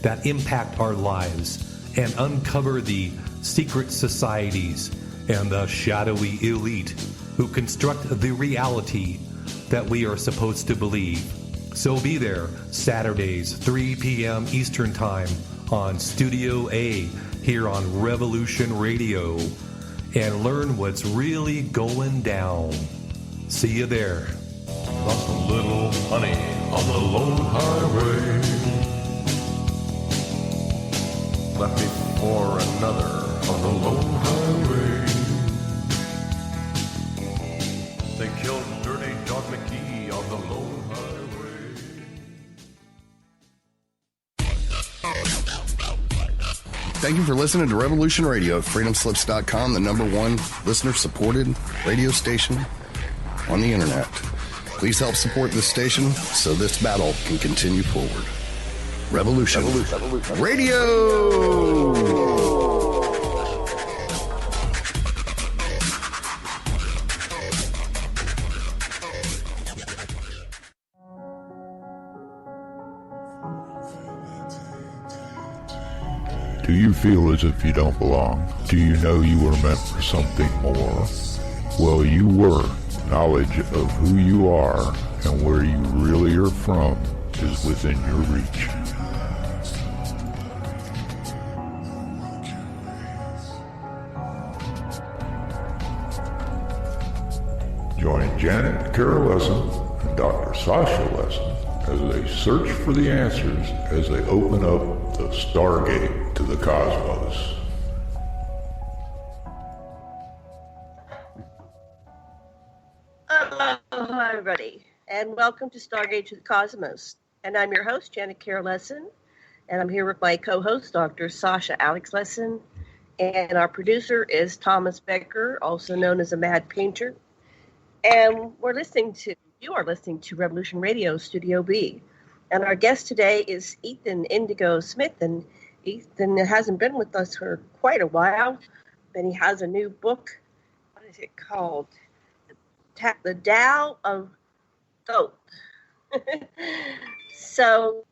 that impact our lives and uncover the secret societies and the shadowy elite who construct the reality that we are supposed to believe. So be there Saturdays, 3 p.m. Eastern Time on Studio A here on Revolution Radio and learn what's really going down. See you there. Lost a little honey on the lone highway. Left me for another on the lone highway. They killed Dirty Dog McGee on the lone highway. Thank you for listening to Revolution Radio at freedomslips.com, the #1 listener-supported radio station on the internet. Please help support this station so this battle can continue forward. Revolution Radio! Do you feel as if you don't belong? Do you know you were meant for something more? Well, you were. Knowledge of who you are and where you really are from is within your reach. Join Janet Carol Lessin and Dr. Sasha Lessin as they search for the answers as they open up the Stargate to the cosmos. Hello, everybody, and welcome to Stargate to the Cosmos. And I'm your host, Janet Carol Lessin, and I'm here with my co-host, Dr. Sasha Alex Lessin, and our producer is Thomas Becker, also known as a Mad Painter. And you are listening to Revolution Radio Studio B. And our guest today is Ethan Indigo Smith, and Ethan hasn't been with us for quite a while, and he has a new book. What is it called? The Tao of Thoth. So,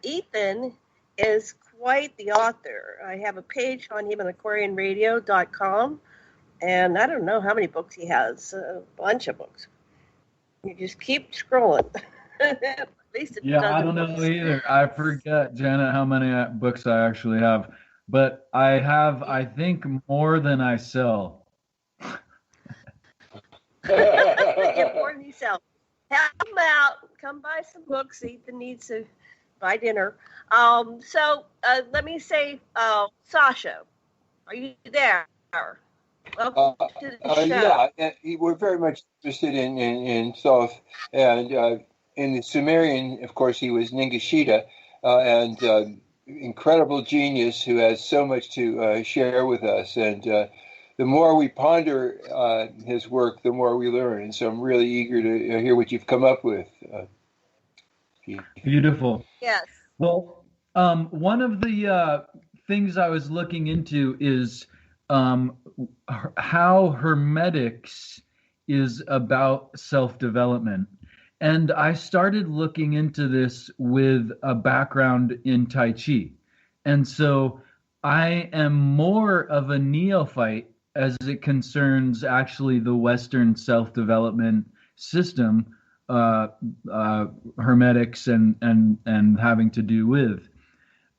Ethan is quite the author. I have a page on him on aquarianradio.com, and I don't know how many books he has. A bunch of books. You just keep scrolling. At least I don't know either. I forget, Janet, how many books I actually have. But I have, I think, more than I sell. Get more than you sell. Help him out. Come buy some books. Ethan needs to buy dinner. Let me say, Sasha, are you there? Welcome to the show. Yeah, we're very much interested in Thoth. And in the Sumerian, of course, he was Ningishita, and incredible genius who has so much to share with us. And the more we ponder his work, the more we learn. And so I'm really eager to hear what you've come up with. Beautiful. Yes. Well, one of the things I was looking into is how hermetics is about self-development. And I started looking into this with a background in Tai Chi. And so I am more of a neophyte as it concerns actually the Western self-development system, hermetics and having to do with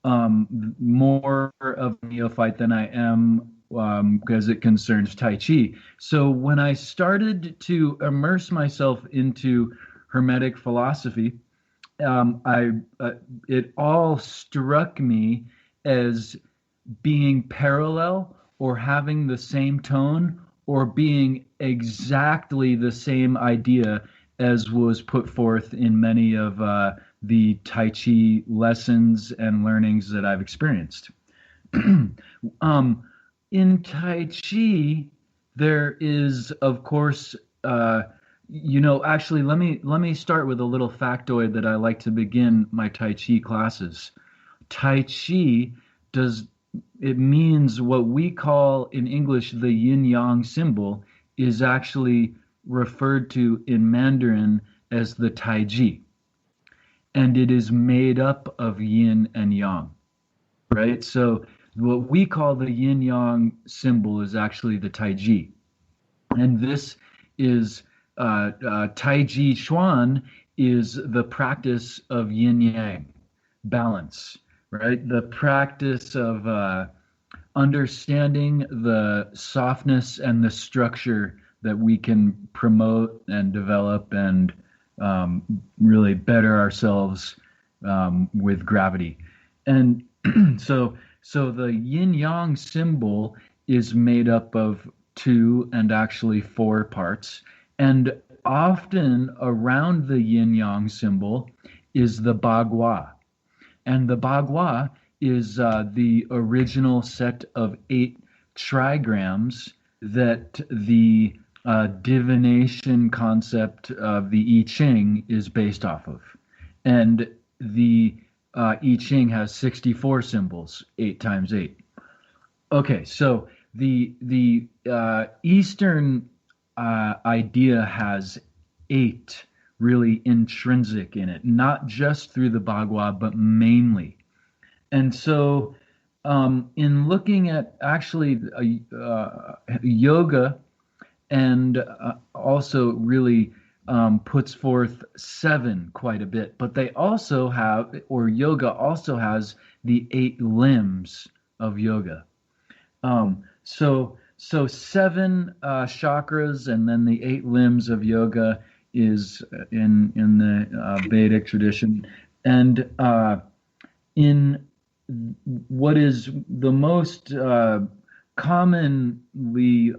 more of a neophyte than I am because it concerns Tai Chi. So when I started to immerse myself into Hermetic philosophy, it all struck me as being parallel or having the same tone or being exactly the same idea as was put forth in many of the Tai Chi lessons and learnings that I've experienced. In Tai Chi, there is, of course, actually, let me start with a little factoid that I like to begin my Tai Chi classes. Tai Chi it means what we call in English the yin-yang symbol is actually referred to in Mandarin as the Tai Chi. and it is made up of yin and yang, right? So what we call the yin yang symbol is actually the Tai Chi, and this is Tai Chi Chuan is the practice of yin yang balance, right? The practice of understanding the softness and the structure that we can promote and develop and really better ourselves with gravity. And so the yin yang symbol is made up of 2 and actually 4 parts. And often around the yin yang symbol is the bagua. And the bagua is the original set of 8 trigrams that the divination concept of the I Ching is based off of. And the I Ching has 64 symbols, 8 times 8. Okay, so the Eastern idea has 8 really intrinsic in it, not just through the Bagua, but mainly. And so in looking at actually yoga, and also really puts forth 7 quite a bit, but they also have, or yoga also has the 8 limbs of yoga. So 7 chakras, and then the 8 limbs of yoga is in the Vedic tradition, and in what is the most commonly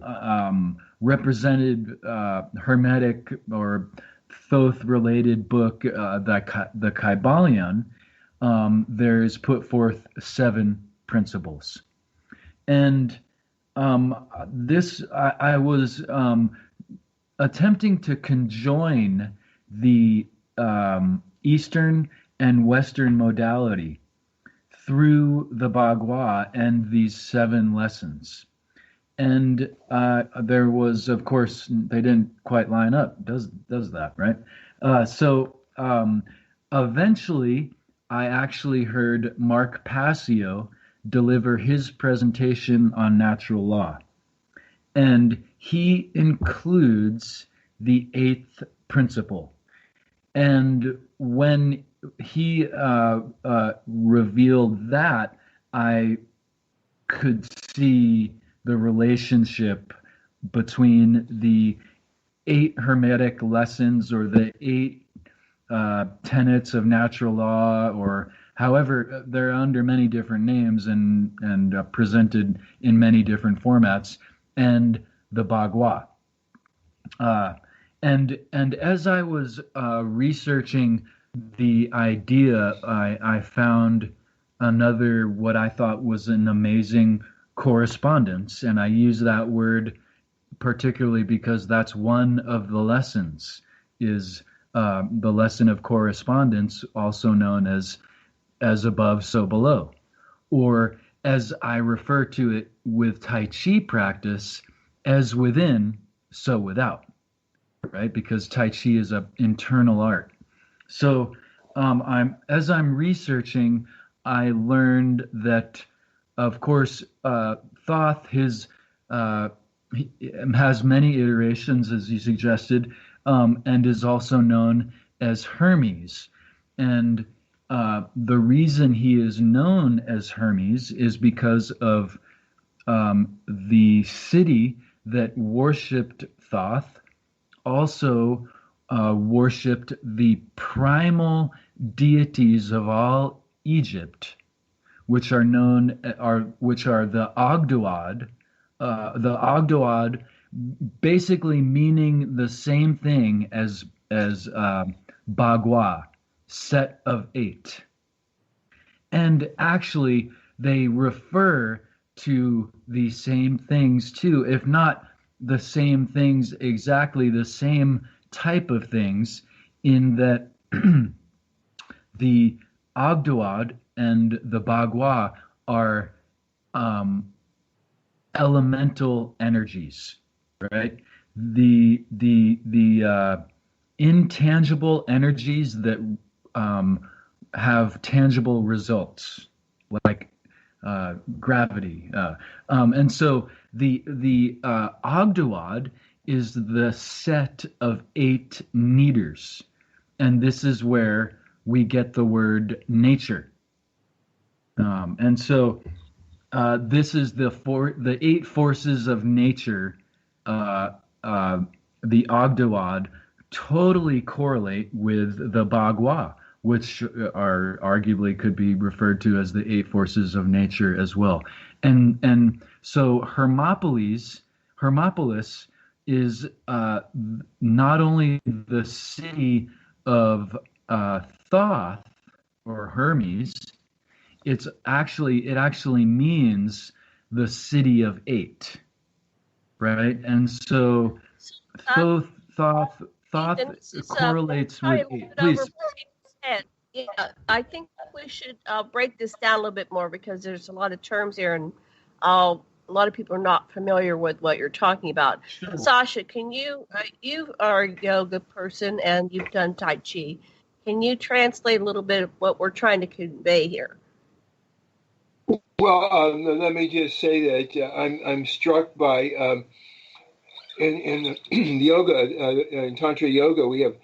represented Hermetic or Thoth-related book, the Kybalion, there's put forth 7 principles. And this, I was attempting to conjoin the Eastern and Western modality through the Bagua and these 7 lessons. And there was, of course, they didn't quite line up. Does that, right? So eventually, I actually heard Mark Passio deliver his presentation on natural law. And he includes the 8th principle. And when he revealed that, I could see the relationship between the 8 Hermetic lessons, or the 8 tenets of natural law, or however, they're under many different names and presented in many different formats, and the Bagua. And as I was researching the idea, I found another, what I thought was an amazing correspondence, and I use that word particularly because that's one of the lessons, is the lesson of correspondence, also known as above, so below, or as I refer to it with Tai Chi practice, as within, so without, right? Because Tai Chi is an internal art. So as I'm researching, I learned that, of course, Thoth, he has many iterations, as you suggested, and is also known as Hermes. And the reason he is known as Hermes is because of the city that worshipped Thoth also worshipped the primal deities of all Egypt, which are the Ogdoad. The Ogdoad, basically meaning the same thing as Bagua, set of 8. And actually, they refer to the same things too, if not the same things, exactly the same type of things, in that the Ogdoad and the Bagua are elemental energies, right? The intangible energies that have tangible results, like gravity. And so the Ogdoad is the set of 8 meters, and this is where we get the word nature. And so this is the 8 forces of nature. The Ogdoad totally correlate with the Bagua, which are arguably could be referred to as the 8 forces of nature as well. And so Hermopolis is not only the city of Thoth or Hermes, it actually means the city of 8, right? And so Thoth correlates with 8. Please. Yeah, I think we should break this down a little bit more, because there's a lot of terms here, and a lot of people are not familiar with what you're talking about. Sure. Sasha, can you are a yoga person and you've done Tai Chi. Can you translate a little bit of what we're trying to convey here? Well, let me just say that I'm struck by in yoga, in Tantra yoga, we have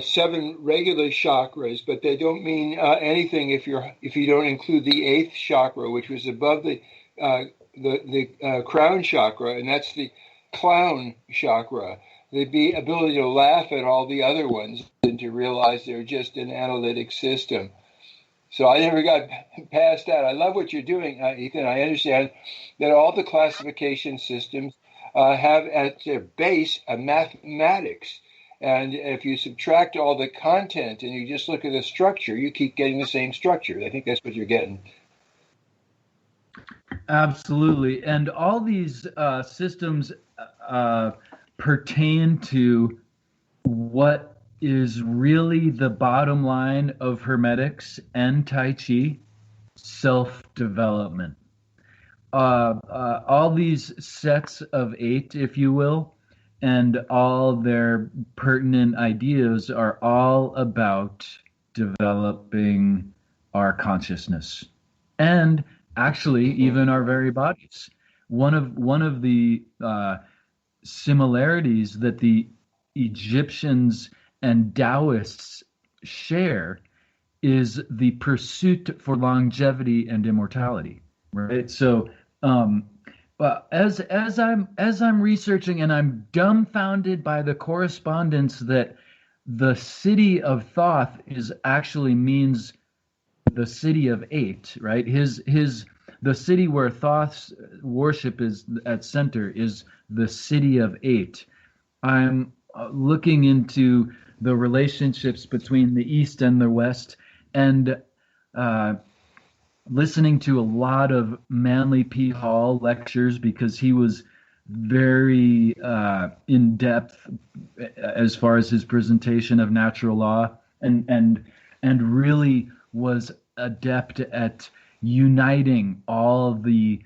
7 regular chakras, but they don't mean anything if you don't include the 8th chakra, which was above the crown chakra, and that's the clown chakra. The ability to laugh at all the other ones and to realize they're just an analytic system. So I never got past that. I love what you're doing, Ethan. I understand that all the classification systems have at their base a mathematics. And if you subtract all the content and you just look at the structure, you keep getting the same structure. I think that's what you're getting. Absolutely. And all these systems pertain to what is really the bottom line of Hermetics and Tai Chi: self-development. All these sets of 8, if you will, and all their pertinent ideas are all about developing our consciousness and actually even our very bodies. One of the similarities that the Egyptians and Taoists share is the pursuit for longevity and immortality, right? So as I'm researching, and I'm dumbfounded by the correspondence that the city of Thoth actually means the city of 8, right? The city where Thoth's worship is at center is the city of 8. I'm looking into the relationships between the East and the West, and listening to a lot of Manly P. Hall lectures, because he was very in depth as far as his presentation of natural law, and really was adept at uniting all the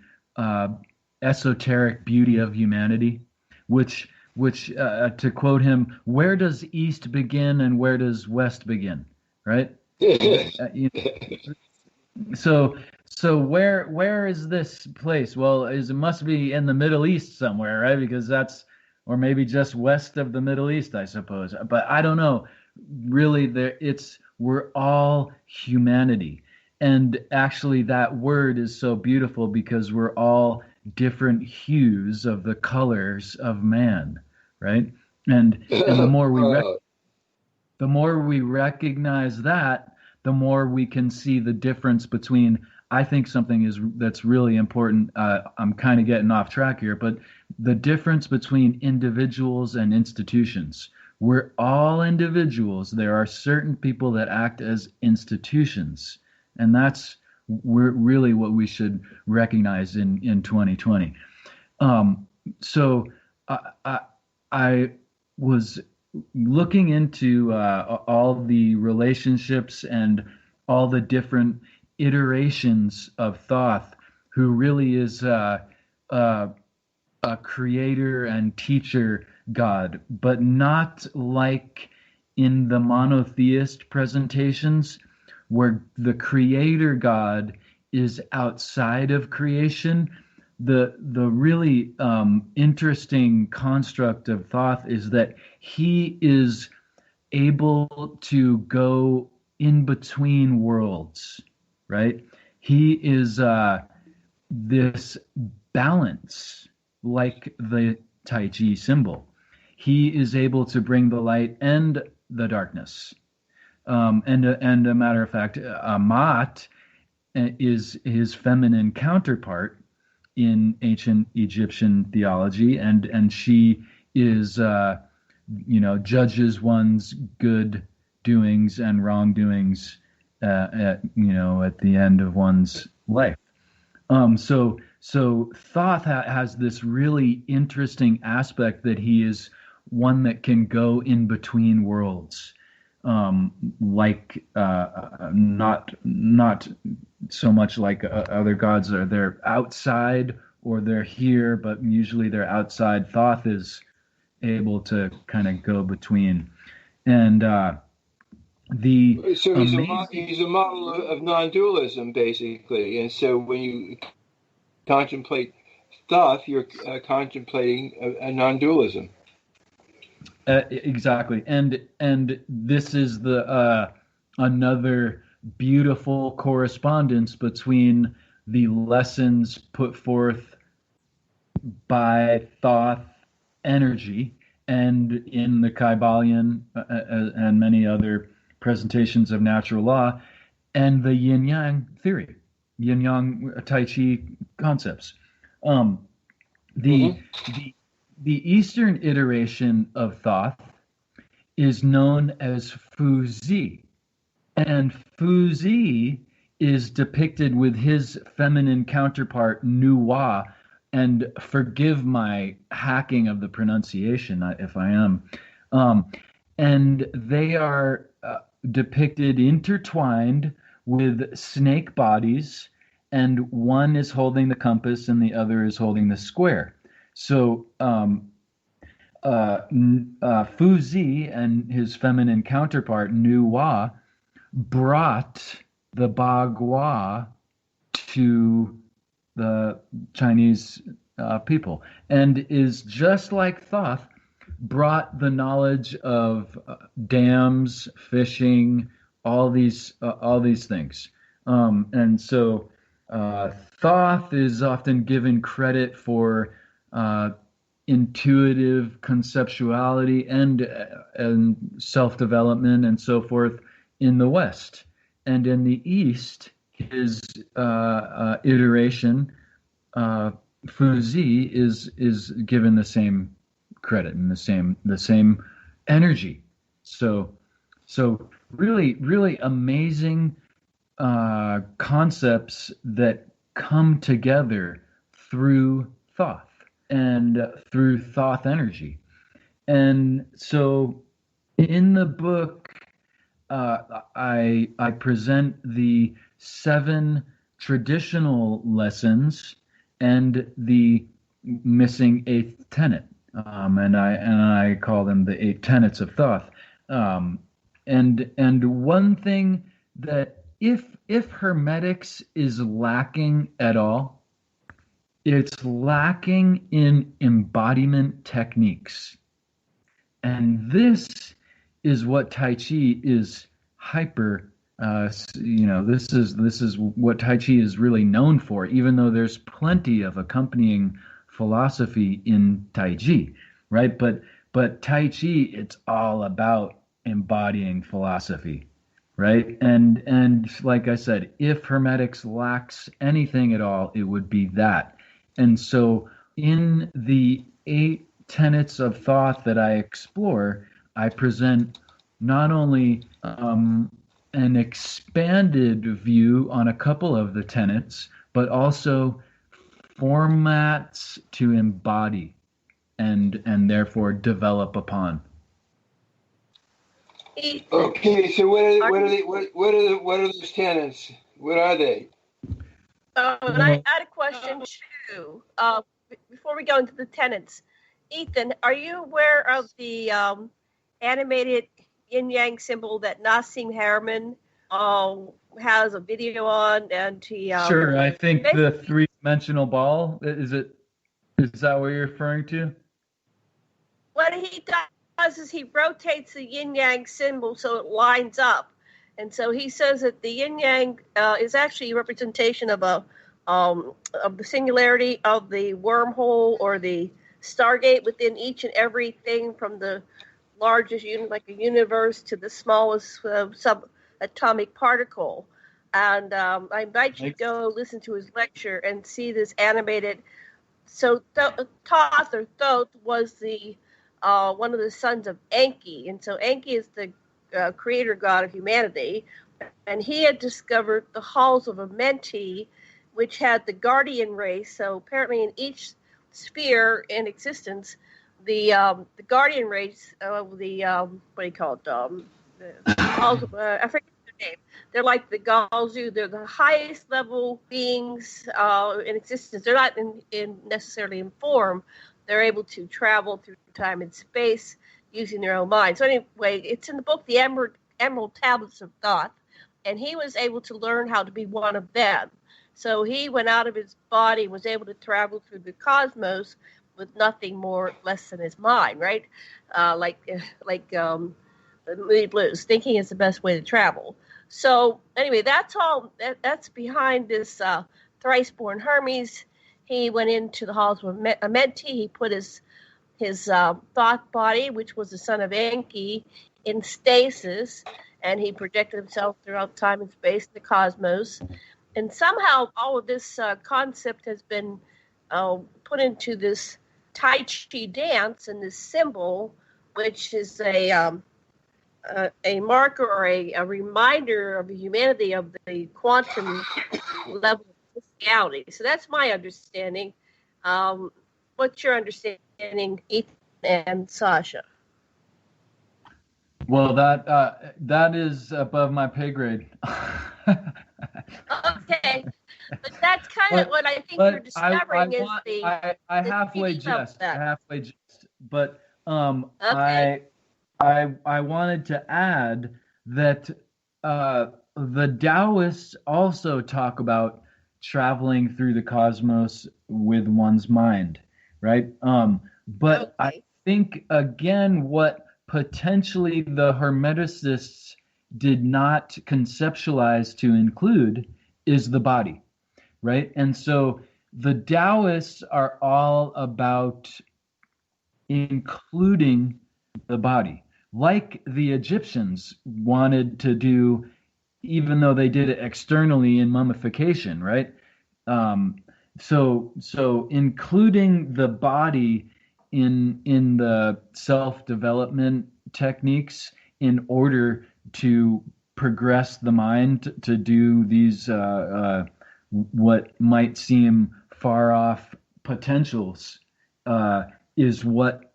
esoteric beauty of humanity, which to quote him, where does East begin and where does West begin, right? So where is this place? Well, it must be in the Middle East somewhere, right? Because or maybe just west of the Middle East, I suppose. But I don't know. Really, we're all humanity. And actually that word is so beautiful because we're all different hues of the colors of man, right? And the more we recognize that, the more we can see the difference between, I think something that's really important. I'm kind of getting off track here, but the difference between individuals and institutions. We're all individuals. There are certain people that act as institutions, and that's really what we should recognize in 2020. So I was looking into all the relationships and all the different iterations of Thoth, who really is a creator and teacher God, but not like in the monotheist presentations, where the creator God is outside of creation, the really interesting construct of Thoth is that he is able to go in between worlds, right? He is this balance, like the Tai Chi symbol. He is able to bring the light and the darkness. And a matter of fact, Amat is his feminine counterpart in ancient Egyptian theology, and she is, judges one's good doings and wrongdoings, at the end of one's life. So Thoth has this really interesting aspect that he is one that can go in between worlds, not so much like other gods they're outside or they're here, but usually they're outside. Thoth is able to kind of go between, and so he's a model of non-dualism, basically. And so when you contemplate Thoth, you're contemplating a non-dualism. Exactly, and this is the another beautiful correspondence between the lessons put forth by Thoth energy and in the Kybalion and many other presentations of natural law, and the yin yang theory, yin yang Tai Chi concepts. The Eastern iteration of Thoth is known as Fu Zi, and Fu Zi is depicted with his feminine counterpart Nuwa, and forgive my hacking of the pronunciation if I am, and they are depicted intertwined with snake bodies, and one is holding the compass and the other is holding the square. So Fu Zi and his feminine counterpart Nuwa brought the Bagua to the Chinese people, and is just like Thoth brought the knowledge of dams, fishing, all these things, and so Thoth is often given credit for intuitive conceptuality and self-development and so forth in the West, and in the East, his iteration, Fu Zi, is given the same credit and the same energy. So really amazing concepts that come together through Thoth and through Thoth energy. And so in the book, I present the 7 traditional lessons and the missing 8th tenet, and I call them the 8 tenets of Thoth. And one thing that if hermetics is lacking at all, it's lacking in embodiment techniques, and this is what Tai Chi is hyper. This is what Tai Chi is really known for, even though there's plenty of accompanying philosophy in Tai Chi, right? But Tai Chi, it's all about embodying philosophy, right? And like I said, if hermetics lacks anything at all, it would be that. And so in the 8 tenets of Thoth that I explore, I present not only an expanded view on a couple of the tenets, but also formats to embody and therefore develop upon. Okay, so what are those tenets? What are they? And I had a question too. Before we go into the tenets, Ethan, are you aware of the animated yin yang symbol that Nassim Haramein has a video on, and he Sure, I think the three-dimensional ball, is that what you're referring to? What he does is he rotates the yin yang symbol so it lines up, and so he says that the yin yang is actually a representation of the singularity of the wormhole or the Stargate within each and everything, from the largest unit, like a universe, to the smallest subatomic particle. And I invite you to go listen to his lecture and see this animated. So Thoth or Thoth was the one of the sons of Enki, and so Enki is the creator god of humanity, and he had discovered the halls of Amenti, which had the guardian race. So apparently in each sphere in existence, the guardian race of the what do you call it? I forget their name. They're like the Galzu. They're the highest level beings in existence. They're not in necessarily in form. They're able to travel through time and space using their own mind. So anyway, it's in the book, The Emerald Tablets of Thoth, and he was able to learn how to be one of them. So he went out of his body, was able to travel through the cosmos with nothing more less than his mind, right? Like the Moody Blues, thinking is the best way to travel. So anyway, that's all. That's behind this thrice-born Hermes. He went into the halls of Amenti. He put his Thoth body, which was the son of Enki, in stasis, and he projected himself throughout time and space, the cosmos. And somehow all of this concept has been put into this Tai Chi dance and this symbol, which is a marker or a reminder of the humanity of the quantum level of physicality. So that's my understanding. What's your understanding, Ethan and Sasha? Well, that is above my pay grade. Okay, but that's kind of what I think you're discovering I halfway jest. But okay. I wanted to add that the Taoists also talk about traveling through the cosmos with one's mind, right? But okay. I think, again, what potentially the Hermeticists did not conceptualize to include is the body, right? And so the Taoists are all about including the body, like the Egyptians wanted to do, even though they did it externally in mummification, right? So including the body in the self-development techniques in order to progress the mind to do these what might seem far off potentials is what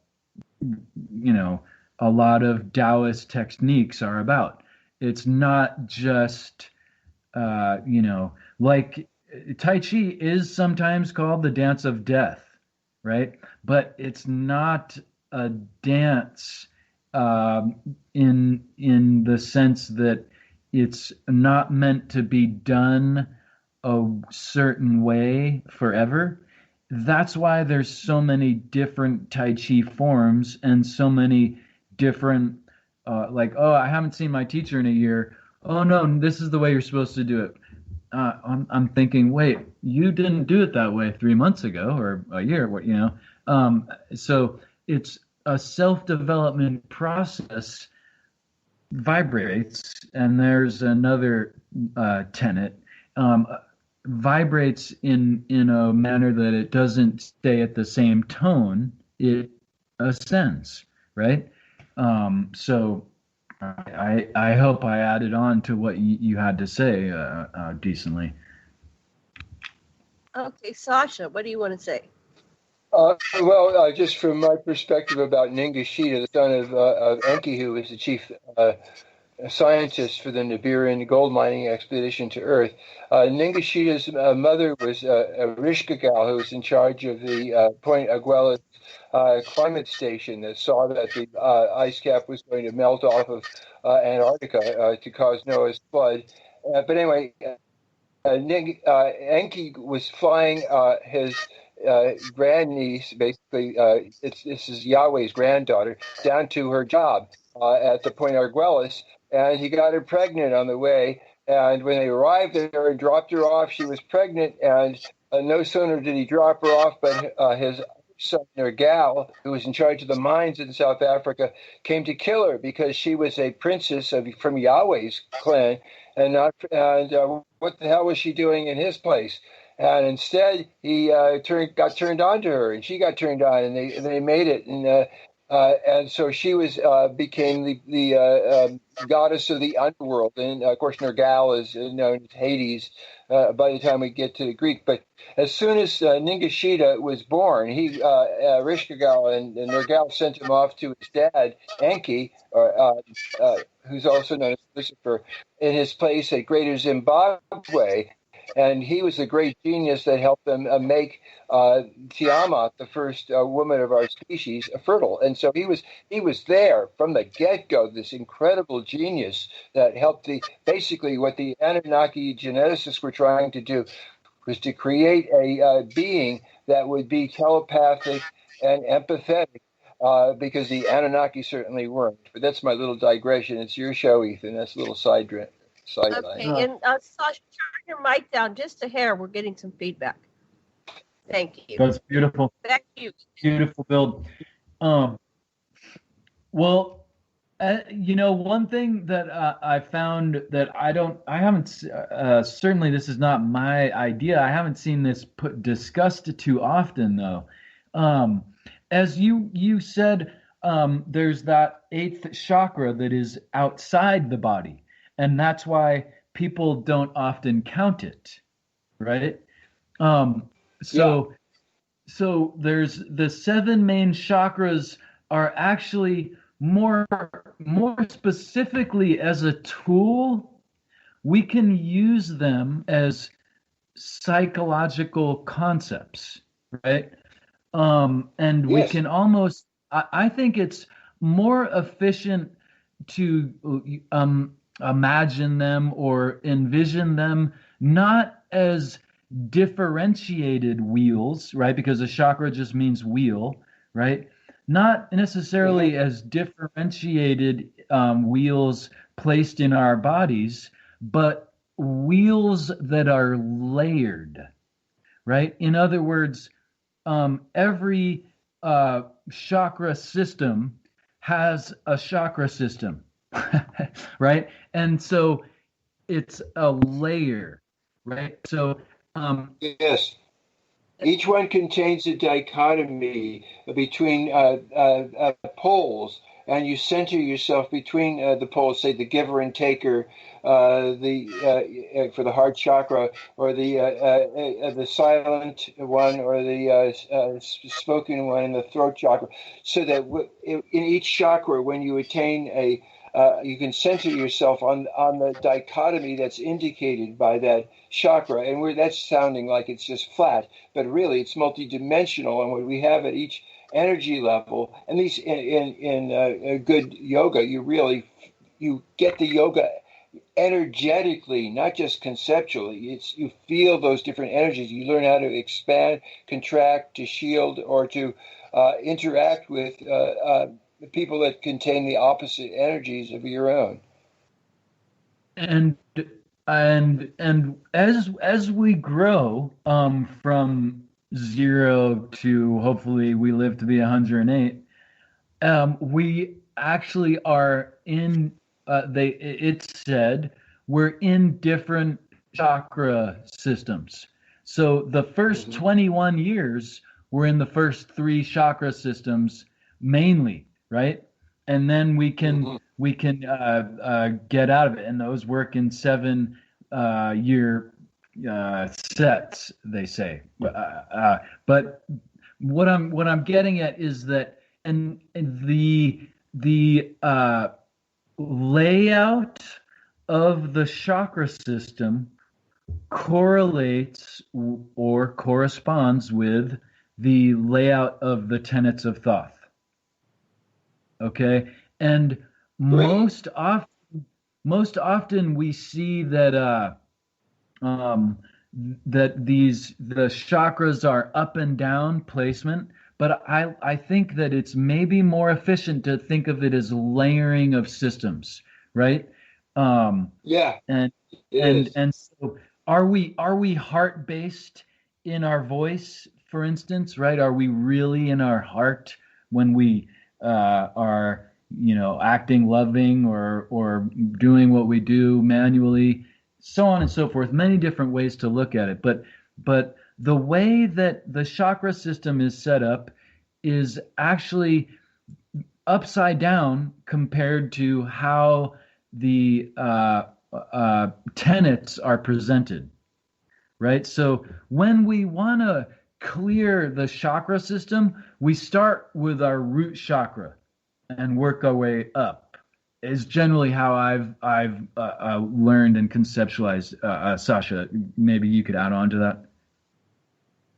a lot of Taoist techniques are about. It's not just like Tai Chi is sometimes called the dance of death, right? But it's not a dance in the sense that it's not meant to be done a certain way forever. That's why there's so many different Tai Chi forms and so many different I haven't seen my teacher in a year. Oh no, this is the way you're supposed to do it. I'm thinking, wait, you didn't do it that way 3 months ago or a year, so it's a self-development process. Vibrates, and there's another tenet, vibrates in a manner that it doesn't stay at the same tone, it ascends, right? So I hope I added on to what you had to say decently. Okay, Sasha, what do you want to say? Just from my perspective about Ningishita, the son of Enki, who was the chief scientist for the Nibirian gold mining expedition to Earth. Ningishita's mother was a Rishkagal who was in charge of the Point Aguilas climate station that saw that the ice cap was going to melt off of Antarctica to cause Noah's flood. But anyway, Enki was flying his grandniece, basically, this is Yahweh's granddaughter, down to her job at the Point Arguelles, and he got her pregnant on the way. And when they arrived there and dropped her off, she was pregnant, and no sooner did he drop her off, but his son Nergal, who was in charge of the mines in South Africa, came to kill her because she was a princess from Yahweh's clan, and what the hell was she doing in his place? And instead, he got turned on to her, and she got turned on, and they made it, and so she became the goddess of the underworld, and of course Nergal is known as Hades by the time we get to the Greek. But as soon as Ningishita was born, Rishkagal and Nergal sent him off to his dad Enki, who's also known as Lucifer, in his place at Greater Zimbabwe. And he was the great genius that helped them make Tiamat, the first woman of our species, fertile. And so he was there from the get-go, this incredible genius that helped basically what the Anunnaki geneticists were trying to do was to create a being that would be telepathic and empathetic, because the Anunnaki certainly weren't. But that's my little digression. It's your show, Ethan. That's a little sideline. Okay, and Sasha, turn your mic down just a hair. We're getting some feedback. Thank you. That's beautiful. Back to you. Beautiful build. Well, one thing that I found that I haven't, certainly this is not my idea. I haven't seen this discussed too often, though. As you said, there's that eighth chakra that is outside the body. And that's why people don't often count it, right? So there's the 7 main chakras are actually more specifically as a tool. We can use them as psychological concepts, right? And we can almost, I think it's more efficient to imagine them or envision them not as differentiated wheels, right? Because a chakra just means wheel, right? Not necessarily as differentiated wheels placed in our bodies, but wheels that are layered, right? In other words, every chakra system has a chakra system. Right? And so it's a layer, right? So yes, each one contains a dichotomy between poles, and you center yourself between the poles, say the giver and taker, for the heart chakra, or the silent one, or the spoken one in the throat chakra, so that in each chakra, when you attain you can center yourself on the dichotomy that's indicated by that chakra, and that's sounding like it's just flat, but really it's multidimensional. And what we have at each energy level, and these in good yoga, you get the yoga energetically, not just conceptually. You feel those different energies. You learn how to expand, contract, to shield, or to interact with the people that contain the opposite energies of your own. And as we grow from 0 to hopefully we live to be 108, we actually are in. It's said we're in different chakra systems. So the first 21 years we're in the first 3 chakra systems mainly. Right, and then we can get out of it, and those work in 7 year sets, they say. But what I'm getting at is that, and the layout of the chakra system correlates or corresponds with the layout of the tenets of Thoth. Okay, and most often we see that that the chakras are up and down placement, but I think that it's maybe more efficient to think of it as layering of systems, right? Yeah, and so are we heart based in our voice, for instance, right? Are we really in our heart when we are, acting loving or doing what we do manually, so on and so forth? Many different ways to look at it, but the way that the chakra system is set up is actually upside down compared to how the tenets are presented, right? So when we want to clear the chakra system, we start with our root chakra and work our way up. Is generally how I've learned and conceptualized. Sasha, maybe you could add on to that.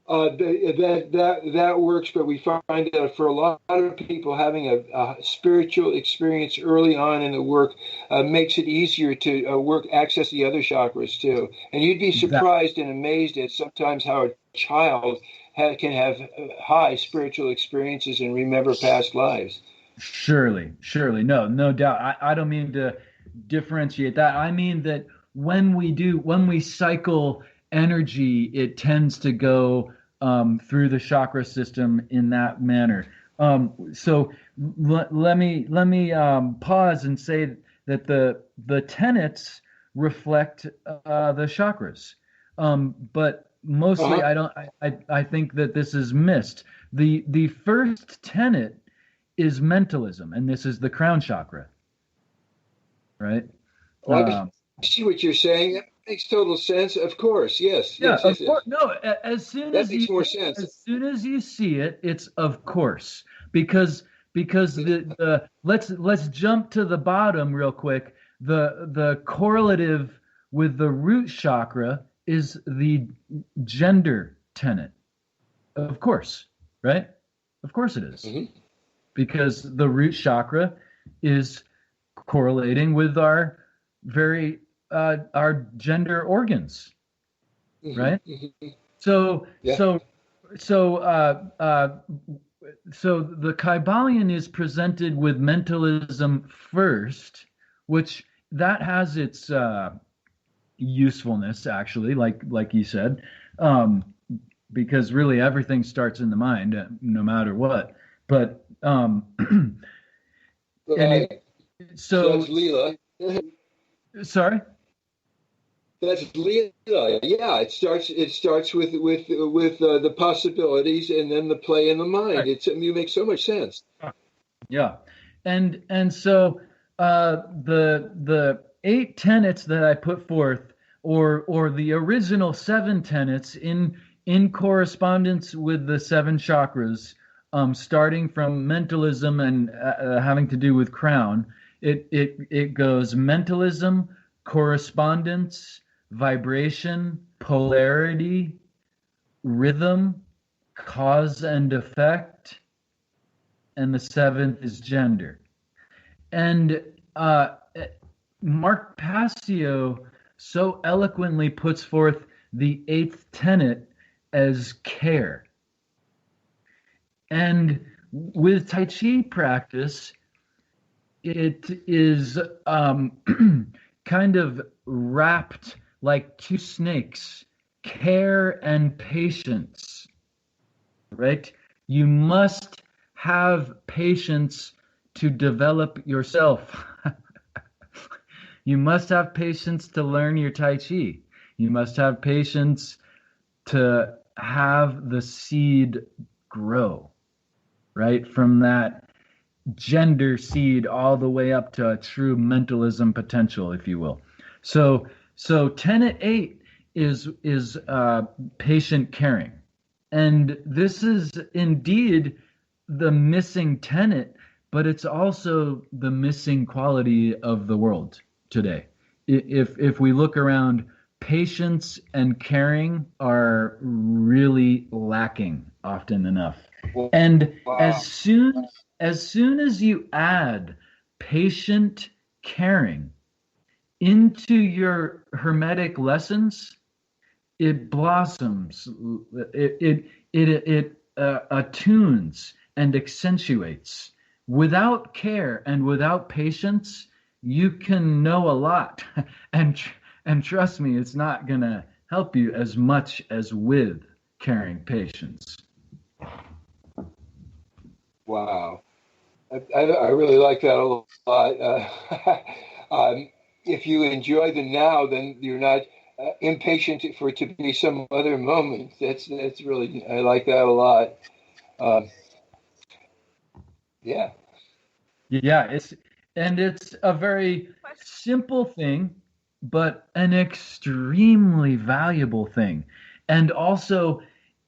That works, but we find that for a lot of people, having a spiritual experience early on in the work makes it easier to access the other chakras too. And you'd be surprised and amazed at sometimes how a child can have high spiritual experiences and remember past lives. Surely, no doubt. I don't mean to differentiate that. I mean that when we cycle energy, it tends to go through the chakra system in that manner. So let me pause and say that the tenets reflect the chakras, but mostly I think that this is missed. The first tenet is mentalism, and this is the crown chakra, right? I see what you're saying. That makes total sense. Of course, yes. Yeah, yes, of course. No, as soon as you see it, it's of course, because the let's jump to the bottom real quick. The correlative with the root chakra is the gender tenet, of course, right? Of course it is. Mm-hmm. Because the root chakra is correlating with our gender organs, mm-hmm. right? Mm-hmm. So the Kybalion is presented with mentalism first, which that has its usefulness, actually, like you said, because really everything starts in the mind, no matter what. But so that's Leela. Sorry. That's Leela. Yeah, it starts with the possibilities and then the play in the mind. Right. You make so much sense. Yeah, and so the 8 tenets that I put forth, or the original 7 tenets in correspondence with the 7 chakras. Starting from mentalism and having to do with crown, it goes mentalism, correspondence, vibration, polarity, rhythm, cause and effect, and the 7th is gender. And Mark Passio so eloquently puts forth the 8th tenet as care. And with Tai Chi practice, it is kind of wrapped like 2 snakes, care and patience, right? You must have patience to develop yourself. You must have patience to learn your Tai Chi. You must have patience to have the seed grow. Right? From that gender seed all the way up to a true mentalism potential, if you will. So tenet 8 is patient caring. And this is indeed the missing tenet but it's also the missing quality of the world today. If we look around, patience and caring are really lacking often enough. And as soon as you add patient caring into your Hermetic lessons, it blossoms, it attunes and accentuates. Without care and without patience, you can know a lot, and trust me, it's not going to help you as much as with caring patience. Wow. I really like that a lot. If you enjoy the now, then you're not impatient for it to be some other moment. That's really, I like that a lot. Yeah. Yeah, it's a very simple thing, but an extremely valuable thing. And also,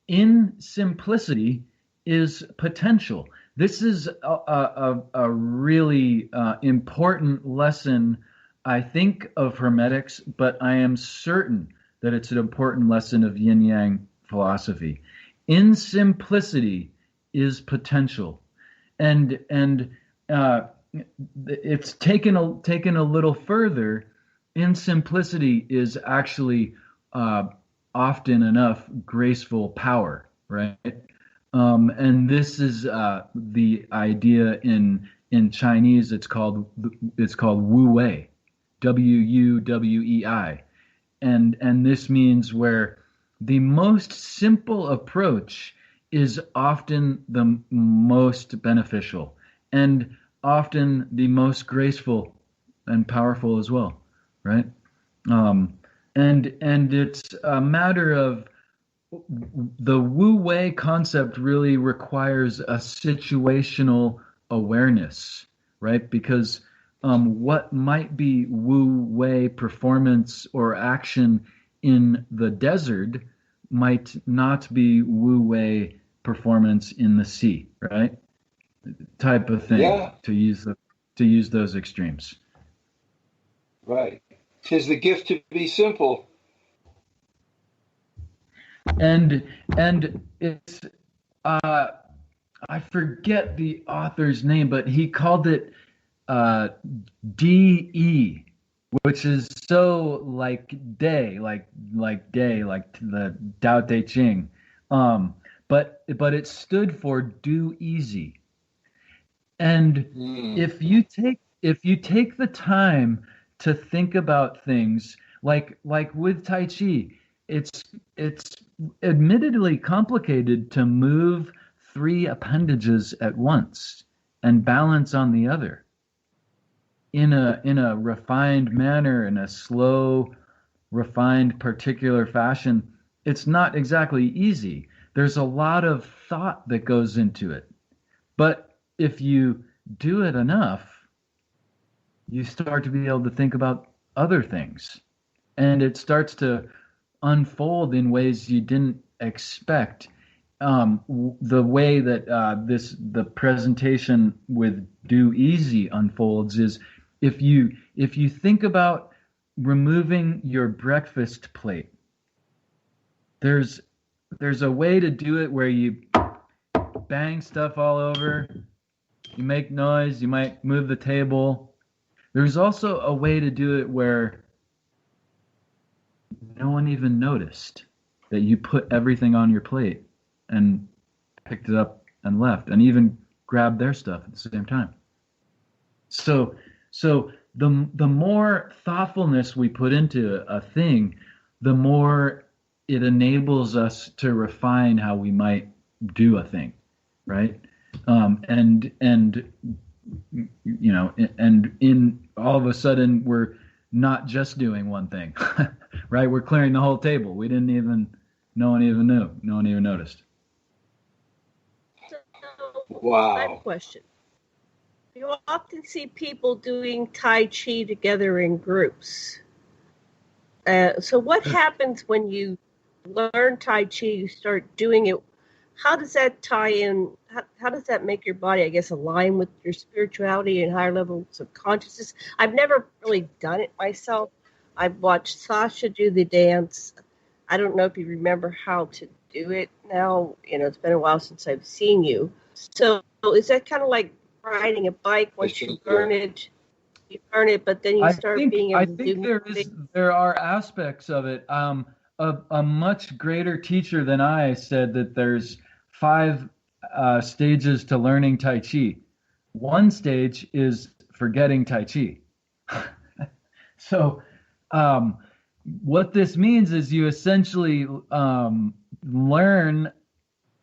in simplicity is potential. This is a really important lesson, I think, of Hermetics, but I am certain that it's an important lesson of Yin Yang philosophy. In simplicity is potential, and it's taken a little further. In simplicity is actually often enough graceful power, right? And this is the idea in Chinese. It's called Wu Wei, Wuwei, and this means where the most simple approach is often the most beneficial and often the most graceful and powerful as well, right? And it's a matter of the Wu Wei concept really requires a situational awareness, right? Because what might be Wu Wei performance or action in the desert might not be Wu Wei performance in the sea, right? Type of thing. Yeah. To use those extremes. Right. 'Tis the gift to be simple. And it's I forget the author's name, but he called it DE, which is so like day, like the Tao Te Ching. But it stood for do easy. And if you take the time to think about things like with Tai Chi, it's admittedly complicated to move 3 appendages at once and balance on the other in a refined manner, in a slow, refined, particular fashion. It's not exactly easy. There's a lot of thought that goes into it. But if you do it enough, you start to be able to think about other things. And it starts to unfold in ways you didn't expect. The way that the presentation with Do Easy unfolds is if you think about removing your breakfast plate, there's a way to do it where you bang stuff all over, you make noise, you might move the table. There's also a way to do it where no one even noticed that you put everything on your plate and picked it up and left, and even grabbed their stuff at the same time. So the more thoughtfulness we put into a thing, the more it enables us to refine how we might do a thing, right? And you know, and in all of a sudden we're not just doing one thing, right? We're clearing the whole table. No one even knew. No one even noticed. Wow. I have a question. You often see people doing Tai Chi together in groups. So what happens when you learn Tai Chi, you start doing it how does that tie in? How does that make your body, I guess, align with your spirituality and higher levels of consciousness? I've never really done it myself. I've watched Sasha do the dance. I don't know if you remember how to do it now. It's been a while since I've seen you. So is that kind of like riding a bike? Once you learn it, but then you start being able to do there are aspects of it. A much greater teacher than I said that there's 5 stages to learning Tai Chi. One stage is forgetting Tai Chi. So what this means is you essentially learn,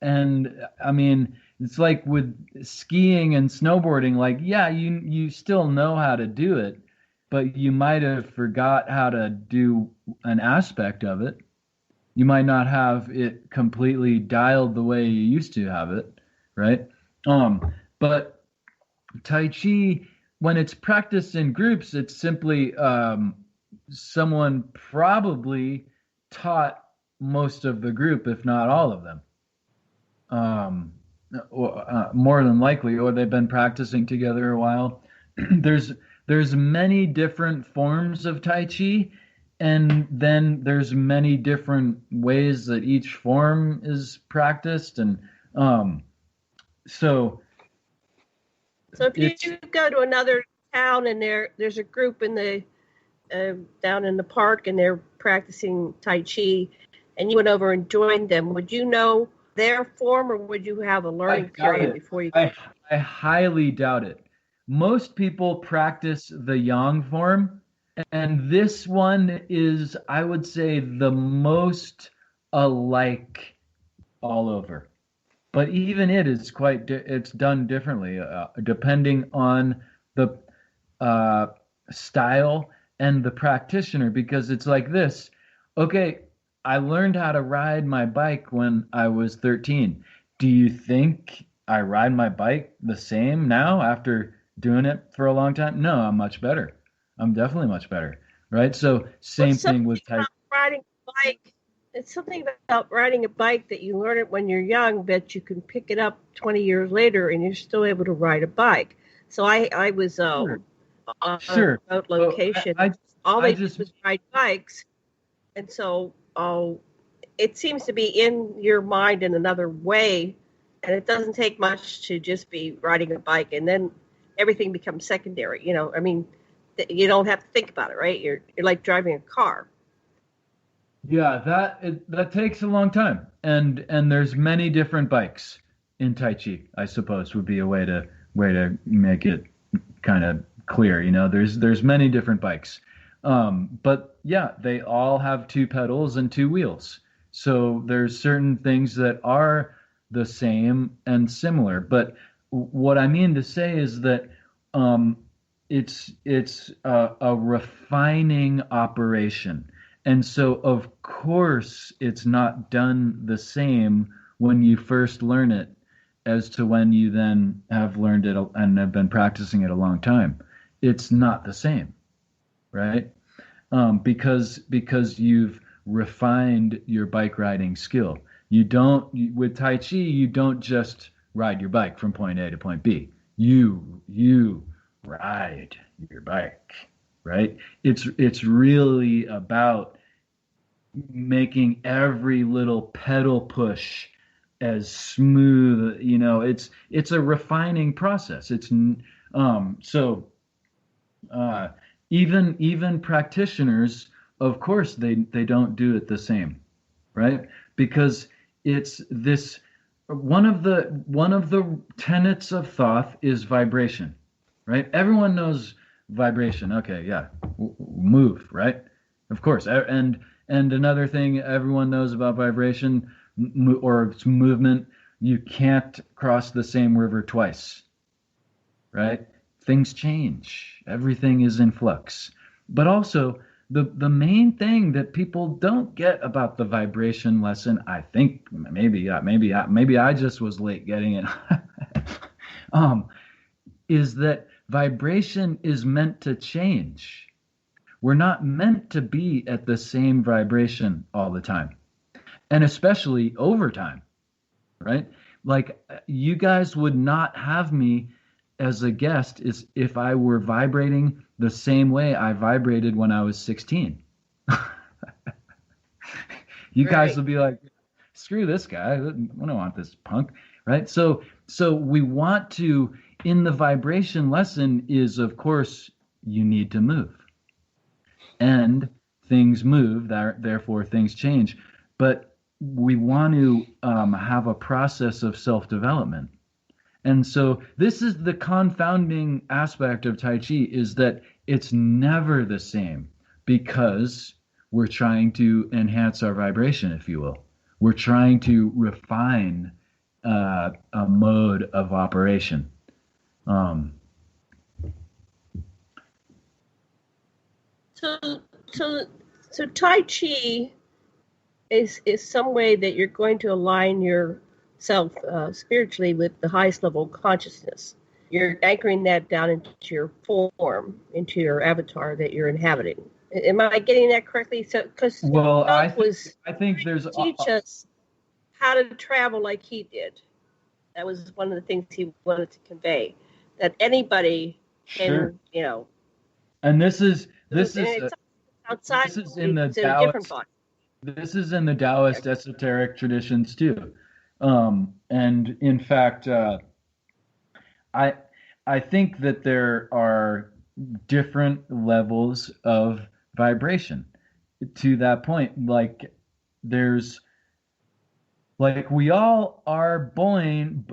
and I mean, it's like with skiing and snowboarding, like, yeah, you still know how to do it, but you might have forgot how to do an aspect of it. You might not have it completely dialed the way you used to have it, right? But Tai Chi, when it's practiced in groups, it's simply someone probably taught most of the group, if not all of them. More than likely, or they've been practicing together a while. There's many different forms of Tai Chi, and then there's many different ways that each form is practiced, and so if you go to another town and there's a group in the down in the park and they're practicing Tai Chi, and you went over and joined them, would you know their form, or would you have a learning period before you? I highly doubt it. Most people practice the Yang form, and this one is, I would say, the most alike all over. But even it is it's done differently depending on the style and the practitioner, because it's like this. Okay, I learned how to ride my bike when I was 13. Do you think I ride my bike the same now after doing it for a long time? No, I'm much better. I'm definitely much better, right? So same thing with riding a bike. It's something about riding a bike that you learn it when you're young, but you can pick it up 20 years later and you're still able to ride a bike. So I was on a remote location. All they did was ride bikes. And so it seems to be in your mind in another way, and it doesn't take much to just be riding a bike, and then everything becomes secondary. I mean, you don't have to think about it, right? You're like driving a car. Yeah, that takes a long time, and there's many different bikes in Tai Chi, I suppose, would be a way to make it kind of clear. There's many different bikes. But yeah, they all have 2 pedals and 2 wheels. So there's certain things that are the same and similar. But what I mean to say is that it's a refining operation. And so, of course, it's not done the same when you first learn it as to when you then have learned it and have been practicing it a long time. It's not the same. Right? Because you've refined your bike riding skill. With Tai Chi, you don't just ride your bike from point A to point B. You ride your bike, right? It's really about making every little pedal push as smooth. It's a refining process. Even practitioners, of course, they don't do it the same, right? Because it's this one of the tenets of Thoth is vibration, right? Everyone knows vibration. Okay, yeah, move, right? Of course. And another thing everyone knows about vibration or its movement, you can't cross the same river twice, right? Things change. Everything is in flux. But also, the main thing that people don't get about the vibration lesson, I think maybe I just was late getting it, is that vibration is meant to change. We're not meant to be at the same vibration all the time, and especially over time. right? Like you guys would not have me as a guest if I were vibrating the same way I vibrated when I was 16. You guys will be like, screw this guy. I don't want this punk, right? So we want to, in the vibration lesson is, of course, you need to move. And things move, therefore things change. But we want to have a process of self-development. And so this is the confounding aspect of Tai Chi, is that it's never the same, because we're trying to enhance our vibration, if you will. We're trying to refine a mode of operation. So Tai Chi is some way that you're going to align yourself spiritually with the highest level of consciousness. You're anchoring that down into your form, into your avatar that you're inhabiting. Am I getting that correctly? So, because I think there's teach us how to travel like he did. That was one of the things he wanted to convey, that anybody can, And this is outside. This is in the Taoist. This is in the Taoist esoteric traditions too, and in fact, I think that there are different levels of vibration. To that point, like we all are born.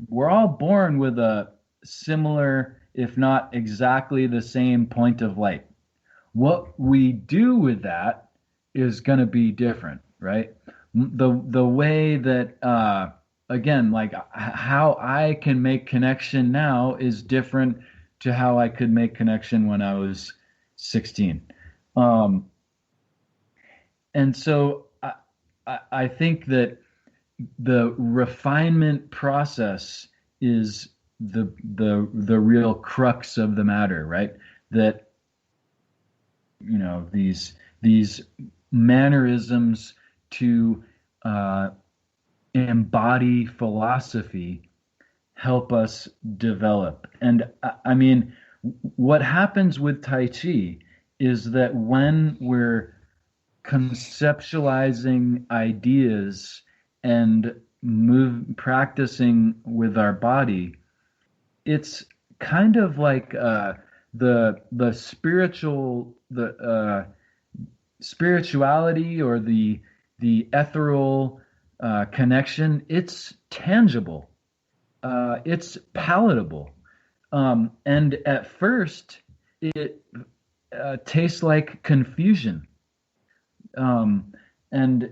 We're all born with a similar, if not exactly the same, point of light. What we do with that is going to be different, right? The way that, again, like how I can make connection now is different to how I could make connection when I was 16. And so I think that the refinement process is the real crux of the matter, right? That, these mannerisms to embody philosophy help us develop. And I mean, what happens with Tai Chi is that when we're conceptualizing ideas and practicing with our body, it's kind of like the spirituality or the ethereal connection. It's tangible, it's palatable, and at first it tastes like confusion, and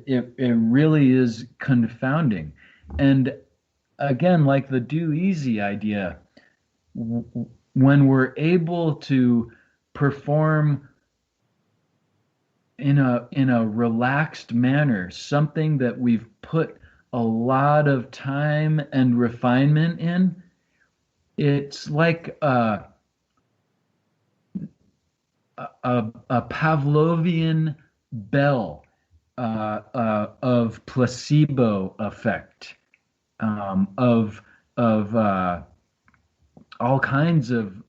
it really is confounding. And again, like the do easy idea, when we're able to perform in a relaxed manner something that we've put a lot of time and refinement in, it's like a Pavlovian bell of placebo effect, of all kinds of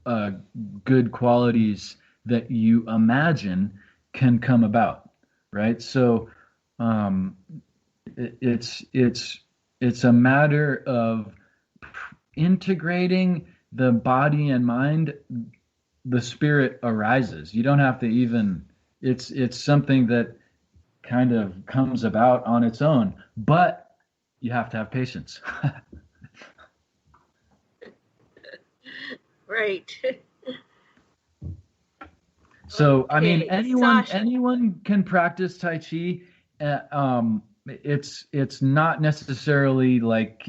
good qualities that you imagine can come about, right? So it's a matter of integrating the body and mind. The spirit arises. You don't have to even. It's something that kind of comes about on its own, but you have to have patience. Right. So, I mean, anyone can practice Tai Chi. It's not necessarily like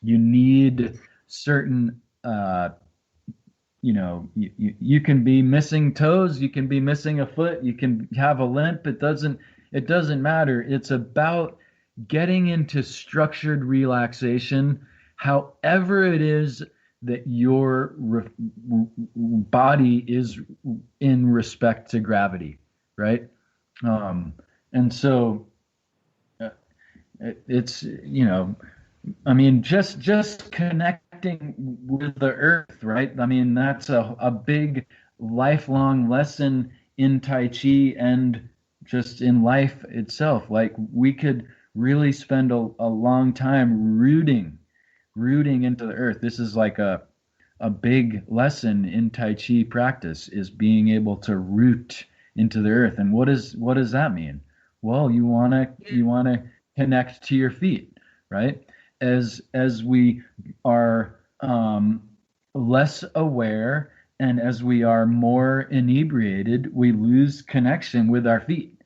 you need certain. You can be missing toes, you can be missing a foot, you can have a limp. It doesn't matter. It's about getting into structured relaxation, however it is that your body is in respect to gravity, right? And so It's, I mean, just connecting with the earth, right? I mean, that's a big lifelong lesson in Tai Chi and just in life itself. Like, we could really spend a long time rooting into the earth. This is like a big lesson in Tai Chi practice, is being able to root into the earth. And what does that mean? Well, you wanna connect to your feet, right? As we are less aware and as we are more inebriated, we lose connection with our feet,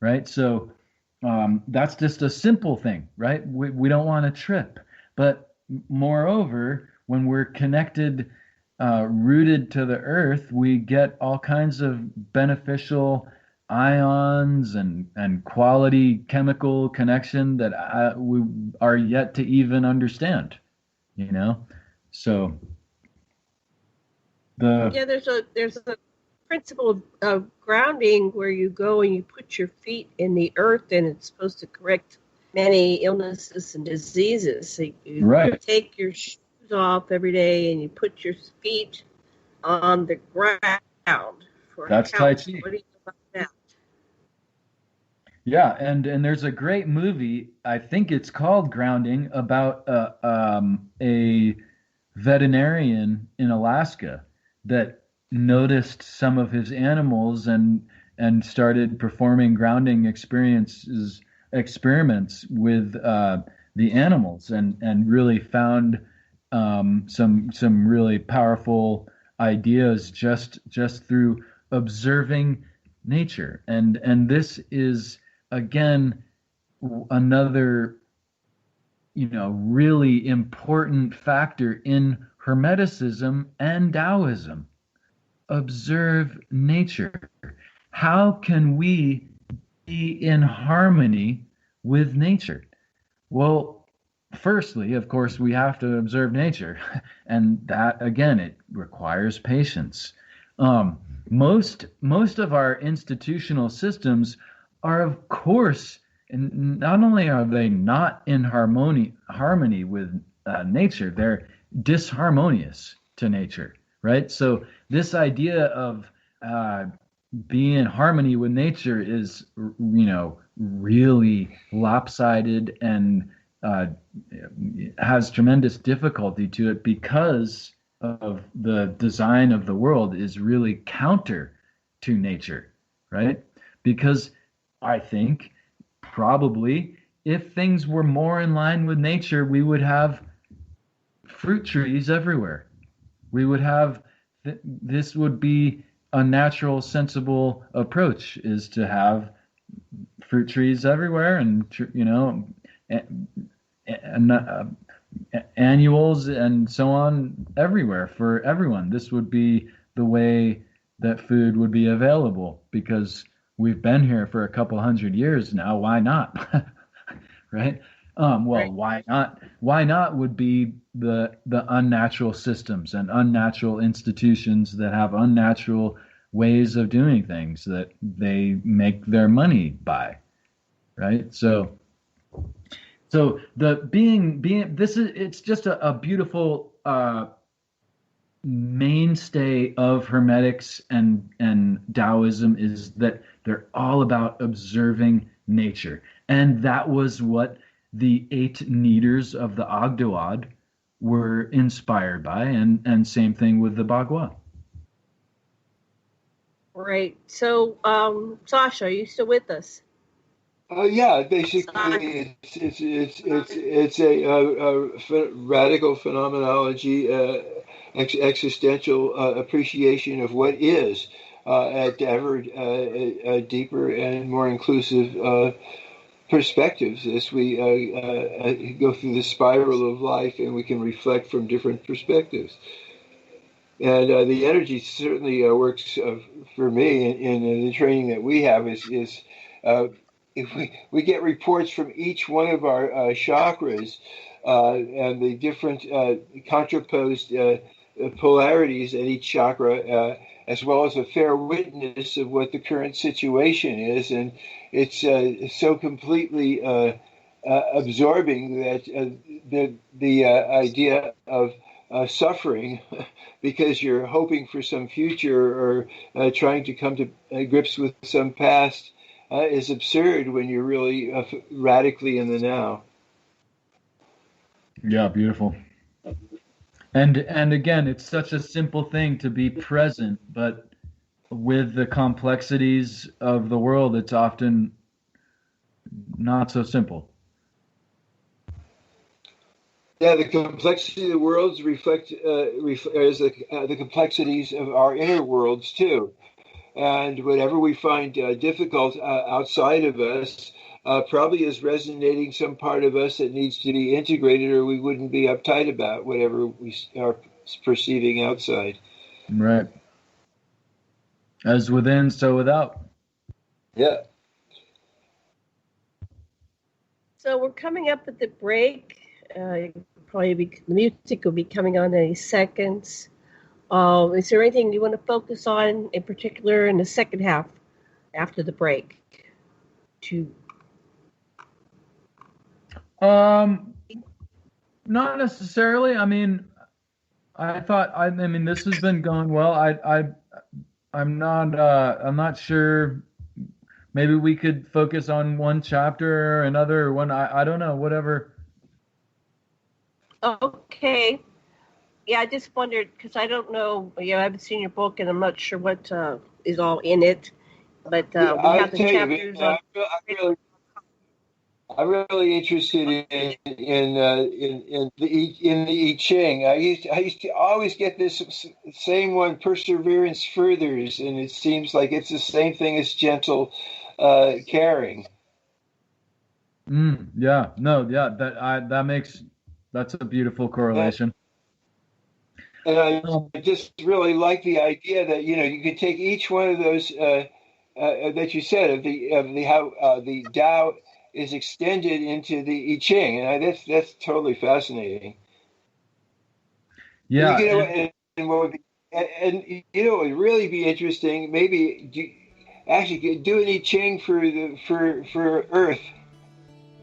right? So that's just a simple thing, right? We don't want to trip, but moreover, when we're connected, rooted to the earth, we get all kinds of beneficial ions and quality chemical connection that we are yet to even understand, So there's a principle of grounding where you go and you put your feet in the earth, and it's supposed to correct many illnesses and diseases. So you take your shoes off every day and you put your feet on the ground for that's health. Tai Chi. What do you know about that? Yeah, and there's a great movie, I think it's called Grounding, about a veterinarian in Alaska that noticed some of his animals and started performing grounding experiments with the animals and really found some really powerful ideas just through observing nature. And this is, again, another really important factor in Hermeticism and Taoism. Observe nature. How can we be in harmony with nature? Well, firstly, of course, we have to observe nature, and that, again, it requires patience. Most of our institutional systems are, of course, and not only are they not in harmony with nature, they're disharmonious to nature, right? So this idea of being in harmony with nature is, really lopsided and has tremendous difficulty to it because of the design of the world is really counter to nature, right? Because I think probably if things were more in line with nature, we would have fruit trees everywhere. We would have, this would be a natural, sensible approach, is to have fruit trees everywhere and, annuals and so on everywhere for everyone. This would be the way that food would be available, because we've been here for a couple hundred years now. Why not? Right? Right. Why not? Why not would be the unnatural systems and unnatural institutions that have unnatural ways of doing things that they make their money by, right? So the being this is, it's just a beautiful mainstay of Hermetics and Taoism, is that they're all about observing nature, and that was what the 8 Needers of the Ogdoad were inspired by, and same thing with the Bagua. Right. So, Sasha, are you still with us? Yeah, basically, it's a radical phenomenology, existential appreciation of what is, at ever deeper and more inclusive perspectives as we go through the spiral of life, and we can reflect from different perspectives. And the energy certainly works for me in the training that we have is if we get reports from each one of our chakras and the different contraposed polarities at each chakra, as well as a fair witness of what the current situation is. And it's so completely absorbing that the idea of suffering because you're hoping for some future or trying to come to grips with some past is absurd when you're really radically in the now. Yeah, beautiful. And again, it's such a simple thing to be present, but with the complexities of the world, it's often not so simple. Yeah, the complexity of the worlds reflects the complexities of our inner worlds too. And whatever we find difficult outside of us probably is resonating some part of us that needs to be integrated, or we wouldn't be uptight about whatever we are perceiving outside. Right. As within, so without. Yeah. So we're coming up at the break. The music will be coming on in any seconds. Is there anything you want to focus on in particular in the second half after the break? Not necessarily. I mean, I mean, this has been going well. I'm not sure. Maybe we could focus on one chapter or another, or one. I don't know. Whatever. Okay. Yeah, I just wondered because I don't know. I haven't seen your book, and I'm not sure what is all in it. But we have the chapters. I'm really interested in the I Ching. I used to always get this same one, perseverance furthers, and it seems like it's the same thing as gentle caring. Yeah. No. Yeah. That's a beautiful correlation. And I just really like the idea that you could take each one of those that you said of the how the Tao is extended into the I Ching, and that's totally fascinating. Yeah, and what would be, and it would really be interesting. Maybe actually do an I Ching for Earth.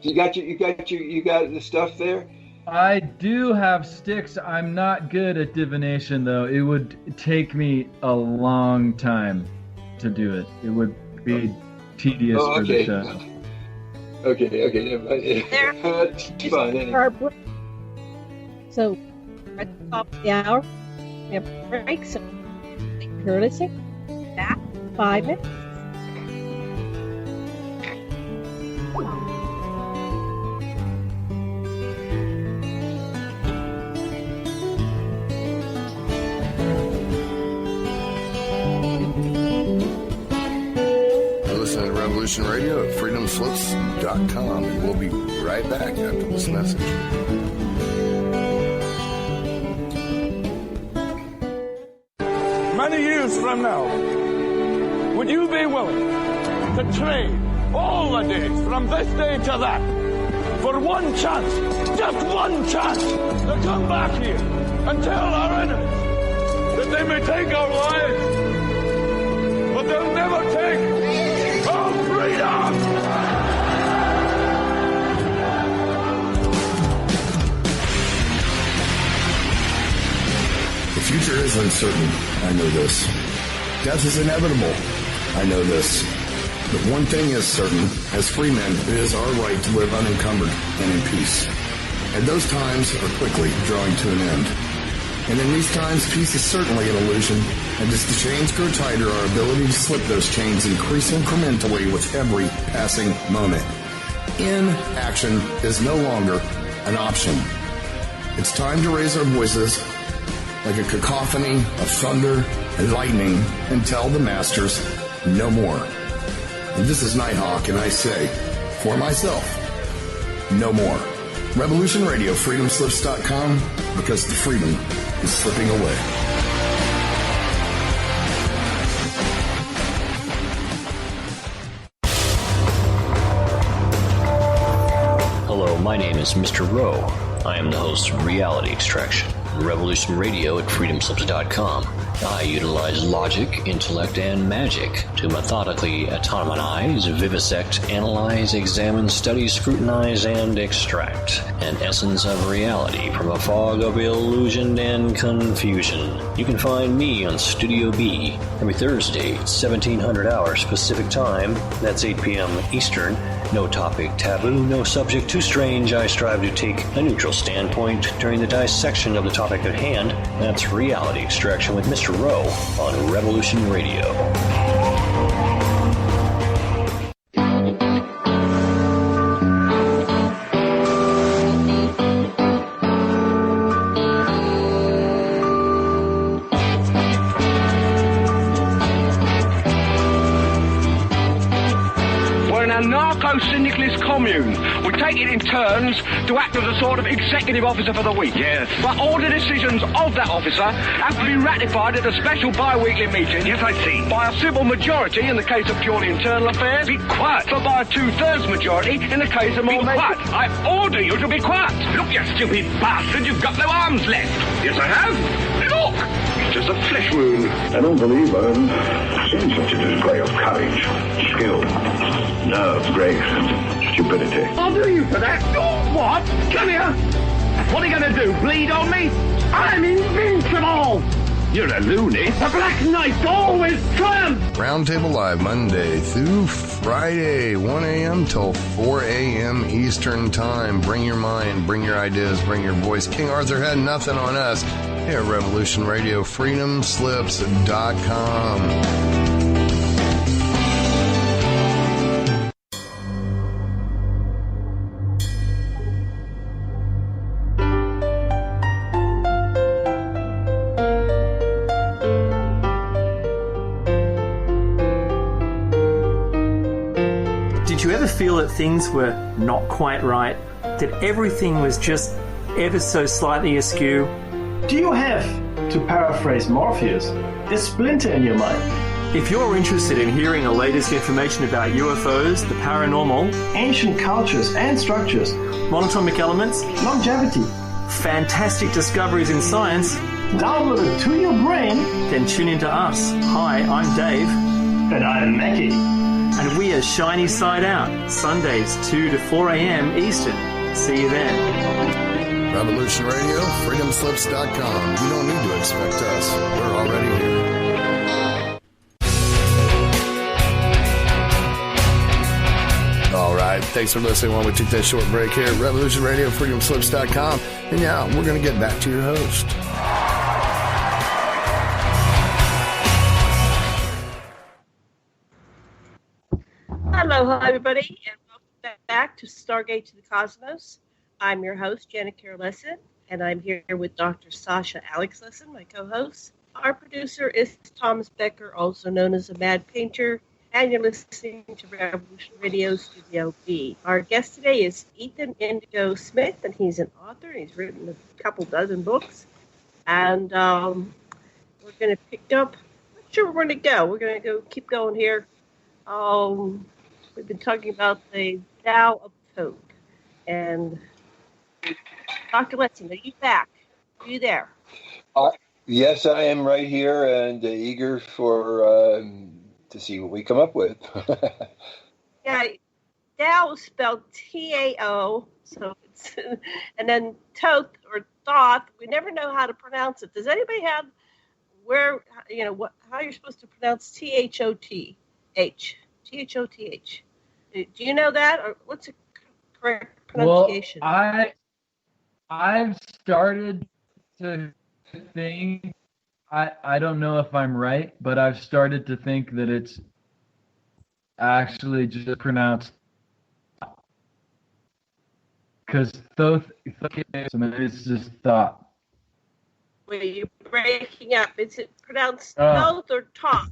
You got the stuff there. I do have sticks. I'm not good at divination, though. It would take me a long time to do it. It would be tedious for the show. Okay. That's fun. Anyway. So, at the top of the hour, we have a break. So, courtesy. Back 5 minutes. Revolution Radio at freedomslips.com, and we'll be right back after this message. Many years from now, would you be willing to trade all the days from this day to that for one chance, just one chance, to come back here and tell our enemies that they may take our lives, but they'll never take our freedom! The future is uncertain. I know this. Death is inevitable. I know this. But one thing is certain. As free men, it is our right to live unencumbered and in peace. And those times are quickly drawing to an end. And in these times, peace is certainly an illusion. And as the chains grow tighter, our ability to slip those chains increase incrementally with every passing moment. Inaction is no longer an option. It's time to raise our voices like a cacophony of thunder and lightning and tell the masters no more. And this is Nighthawk, and I say, for myself, no more. Revolution Radio, freedomslips.com, because the freedom is slipping away. Hello, my name is Mr. Rowe. I am the host of Reality Extraction. Revolution Radio at freedomslips.com. I utilize logic, intellect, and magic to methodically autonomize, vivisect, analyze, examine, study, scrutinize, and extract an essence of reality from a fog of illusion and confusion. You can find me on Studio B every Thursday at 1700 hours Pacific Time. That's 8 p.m. Eastern. No topic taboo, no subject too strange. I strive to take a neutral standpoint during the dissection of the topic at hand. That's Reality Extraction with Mr. Rowe on Revolution Radio. Syndicalist commune. We take it in turns to act as a sort of executive officer for the week. Yes. But all the decisions of that officer have to be ratified at a special bi-weekly meeting. Yes, I see. By a civil majority in the case of purely internal affairs. Be quiet. But by a 2/3 majority in the case of more... Be quiet. I order you to be quiet. Look, you stupid bastard, you've got no arms left. Yes, I have. Look! It's just a flesh wound. I don't believe I've seen such a display of courage, skill, nerve, grace, and stupidity. I'll do you for that. Oh, what? Come here. What are you going to do, bleed on me? I'm invincible. You're a loony. The Black Knight always triumphs. Roundtable Live, Monday through Friday, 1 a.m. till 4 a.m. Eastern Time. Bring your mind, bring your ideas, bring your voice. King Arthur had nothing on us here at Revolution Radio, freedomslips.com. Feel that things were not quite right, that everything was just ever so slightly askew? Do you have, to paraphrase Morpheus, a splinter in your mind? If you're interested in hearing the latest information about UFOs, the paranormal, ancient cultures and structures, monatomic elements, longevity, fantastic discoveries in science, download it to your brain, then tune into us. Hi, I'm Dave. And I'm Mackie. And we are Shiny Side Out, Sundays 2 to 4 a.m. Eastern. See you then. Revolution Radio, freedomslips.com. You don't need to expect us. We're already here. All right. Thanks for listening while we took that short break here at Revolution Radio, freedomslips.com. And now we're going to get back to your host. Hello, everybody, and welcome back to Stargate to the Cosmos. I'm your host, Janet Carol Lessin, and I'm here with Dr. Sasha Alex Lessin, my co-host. Our producer is Thomas Becker, also known as the Mad Painter, and you're listening to Revolution Radio Studio B. Our guest today is Ethan Indigo Smith, and he's an author. He's written a couple dozen books, and we're going to pick up. I'm not sure where we're going to go. We're going to keep going here. We've been talking about the Tao of Thoth. And Dr. Lessin, are you back? Are you there? Yes, I am right here and eager for to see what we come up with. Yeah, Tao is spelled T-A-O, so it's, and then Thoth or Thoth. We never know how to pronounce it. Does anybody have how you're supposed to pronounce T-H-O-T-H? T-H-O-T-H. Do you know that, or what's the correct pronunciation? Well, I've started to think, I don't know if I'm right, but I've started to think that it's actually just pronounced, because Thoth, it's just thought. Wait, you're breaking up. Is it pronounced Thoth or Thoth?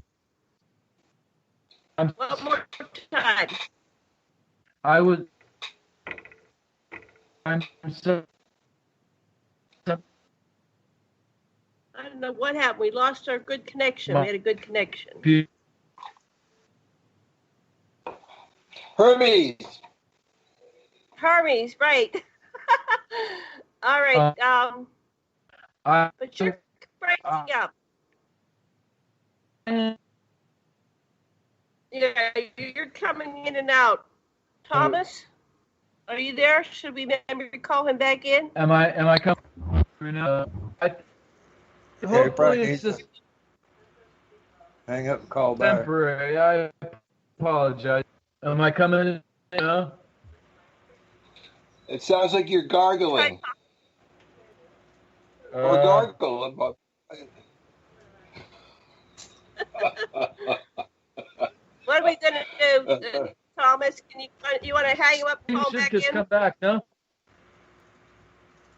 One more time. I'm so. I don't know what happened. We lost our good connection. We had a good connection. Hermes, right. All right. But you're breaking up. Yeah, you're coming in and out. Thomas, are you there? Should we maybe call him back in? Am I coming through now? Hopefully it's just hang up and call back. Temporary. I apologize. Am I coming in now? It sounds like you're gargling. Or gargle. What are we going to do, Thomas? You want to hang him up and call back in? Just come back, no?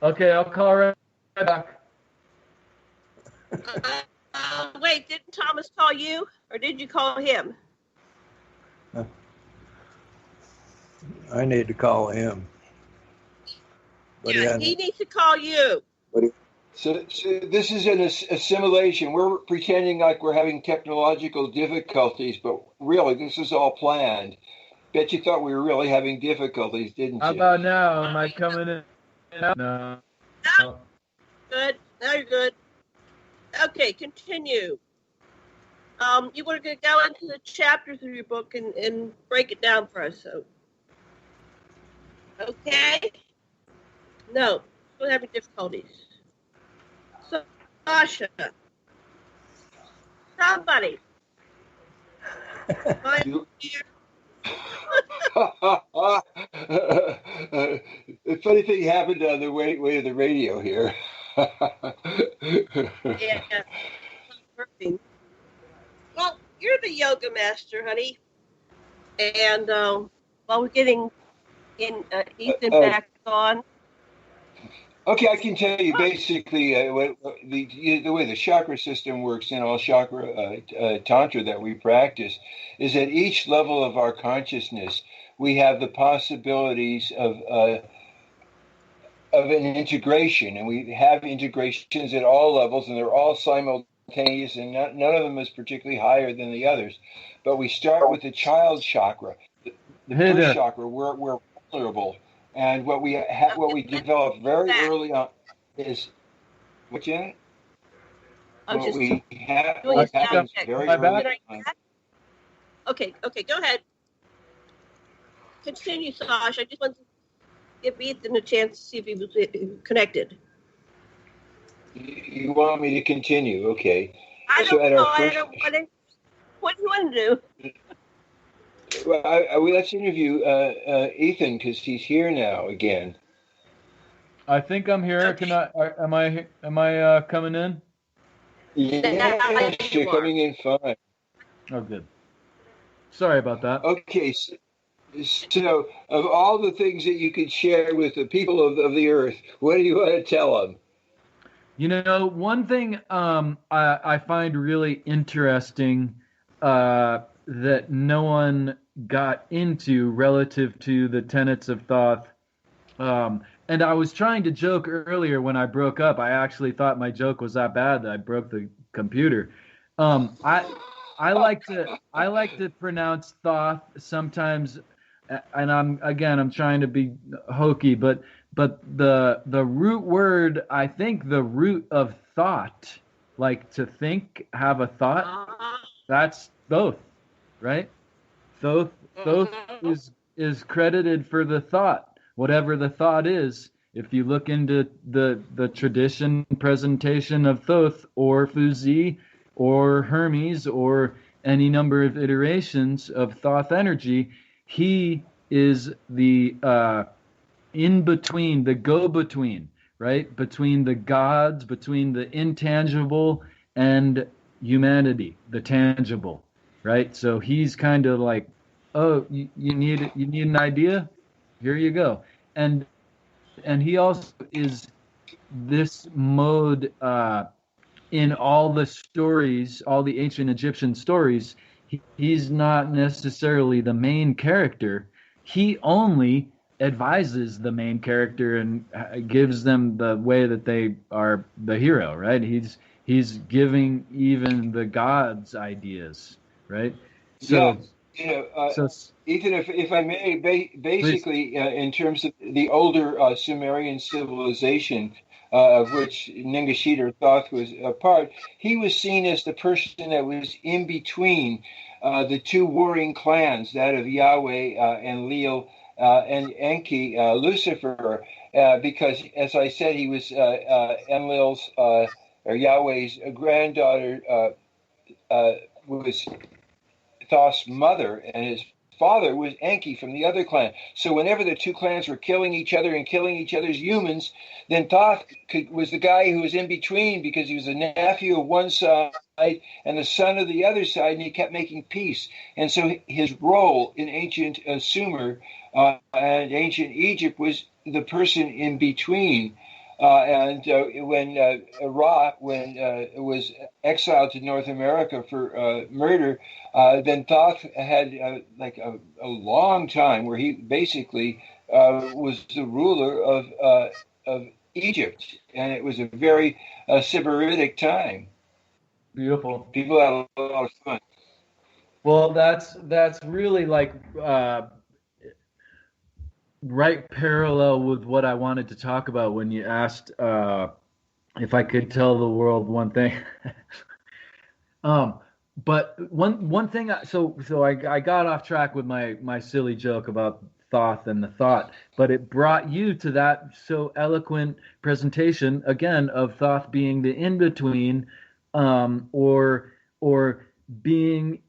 Okay, I'll call right back. Wait, didn't Thomas call you, or did you call him? I need to call him. But yeah, he needs to call you. So this is an assimilation. We're pretending like we're having technological difficulties, but really this is all planned. Bet you thought we were really having difficulties, didn't you? How about now? Am I coming in? No. Good. Now you're good. Okay, continue. You want to go into the chapters of your book and break it down for us. So, okay? No, we're having difficulties. So, Sasha, somebody. The funny thing happened on the way to the radio here. Yeah. Well, you're the yoga master, honey. And while we're getting Ethan back on. Okay, I can tell you basically the way the chakra system works in all chakra tantra that we practice is at each level of our consciousness we have the possibilities of an integration, and we have integrations at all levels, and they're all simultaneous, and none of them is particularly higher than the others. But we start with the child chakra, the first chakra. We're vulnerable. And what we develop very early on is what, Janet? What happens very early on. Okay, go ahead. Continue, Sasha. I just want to give Ethan a chance to see if he was connected. You want me to continue? Okay. I don't know. What do you want to do? Well, let's interview Ethan because he's here now again. I think I'm here. Okay. Am I coming in? Yeah, you're coming in fine. Oh, good. Sorry about that. Okay, so of all the things that you could share with the people of the earth, what do you want to tell them? You know, one thing I find really interesting that no one got into relative to the tenets of Thoth. And I was trying to joke earlier when I broke up. I actually thought my joke was that bad that I broke the computer. I like to pronounce Thoth sometimes, and I'm trying to be hokey, but the root word, I think the root of thought, like to think, have a thought, that's Thoth, right? Thoth is credited for the thought, whatever the thought is. If you look into the tradition presentation of Thoth or Fuzi or Hermes or any number of iterations of Thoth energy, he is the in-between, the go-between, right? Between the gods, between the intangible and humanity, the tangible, right? So he's kind of like, oh, you need an idea? Here you go. And he also is this mode in all the stories, all the ancient Egyptian stories. He's not necessarily the main character. He only advises the main character and gives them the way that they are the hero, right? He's giving even the gods ideas, right? So, yeah. Ethan, if I may, basically, in terms of the older Sumerian civilization, of which Ningishita or Thoth was a part, he was seen as the person that was in between the two warring clans, that of Yahweh and Leo and Enki, Lucifer, because, as I said, he was Enlil's or Yahweh's granddaughter, was Thoth's mother, and his father was Enki from the other clan. So whenever the two clans were killing each other and killing each other's humans, then Thoth was the guy who was in between, because he was a nephew of one side and the son of the other side, and he kept making peace. And so his role in ancient Sumer and ancient Egypt was the person in between. When Ra was exiled to North America for murder, then Thoth had like a long time where he basically was the ruler of Egypt, and it was a very sybaritic time. Beautiful. People had a lot of fun. Well, that's really like right parallel with what I wanted to talk about when you asked if I could tell the world one thing. But one thing, so I got off track with my silly joke about Thoth and the thought, but it brought you to that so eloquent presentation again of Thoth being the in-between, or being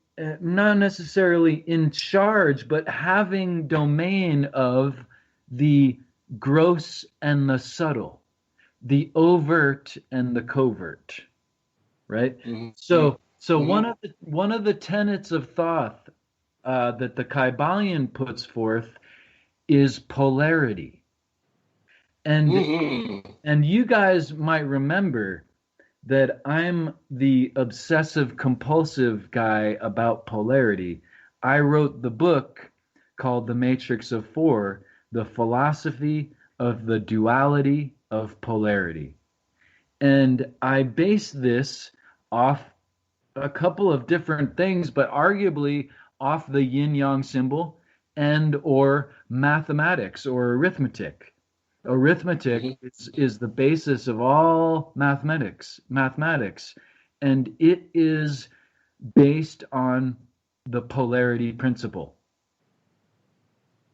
not necessarily in charge, but having domain of the gross and the subtle, the overt and the covert, right? Mm-hmm. So mm-hmm. one of the tenets of Thoth that the Kybalion puts forth is polarity, and mm-hmm. and you guys might remember that I'm the obsessive compulsive guy about polarity. I wrote the book called The Matrix of Four, The Philosophy of the Duality of Polarity. And I base this off a couple of different things, but arguably off the yin-yang symbol and or mathematics or arithmetic. Arithmetic mm-hmm. is the basis of all mathematics, and it is based on the polarity principle,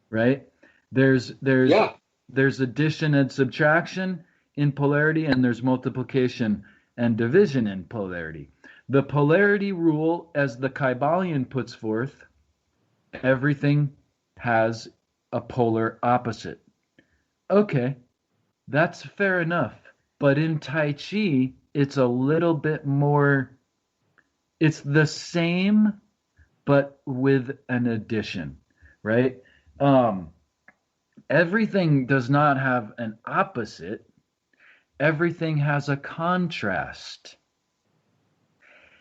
right? There's addition and subtraction in polarity, and there's multiplication and division in polarity. The polarity rule, as the Kybalion puts forth, everything has a polar opposite. Okay, that's fair enough. But in Tai Chi, it's a little bit more, it's the same, but with an addition, right? Everything does not have an opposite. Everything has a contrast.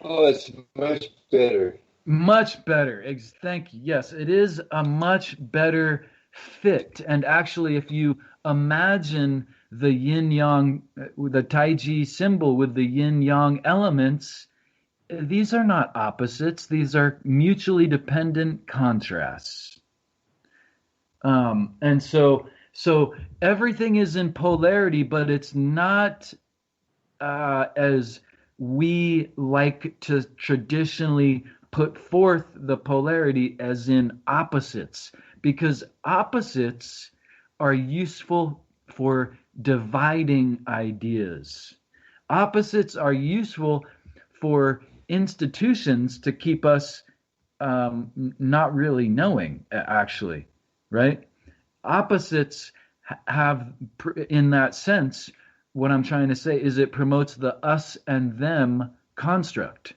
Oh, it's much better. Much better. Thank you. Yes, it is a much better fit. And actually, if you imagine the yin-yang, the Tai Chi symbol with the yin-yang elements, these are not opposites. These are mutually dependent contrasts. And so everything is in polarity, but it's not as we like to traditionally put forth the polarity as in opposites, because opposites are useful for dividing ideas. Opposites are useful for institutions to keep us not really knowing, actually, right? Opposites have, in that sense, what I'm trying to say is it promotes the us and them construct,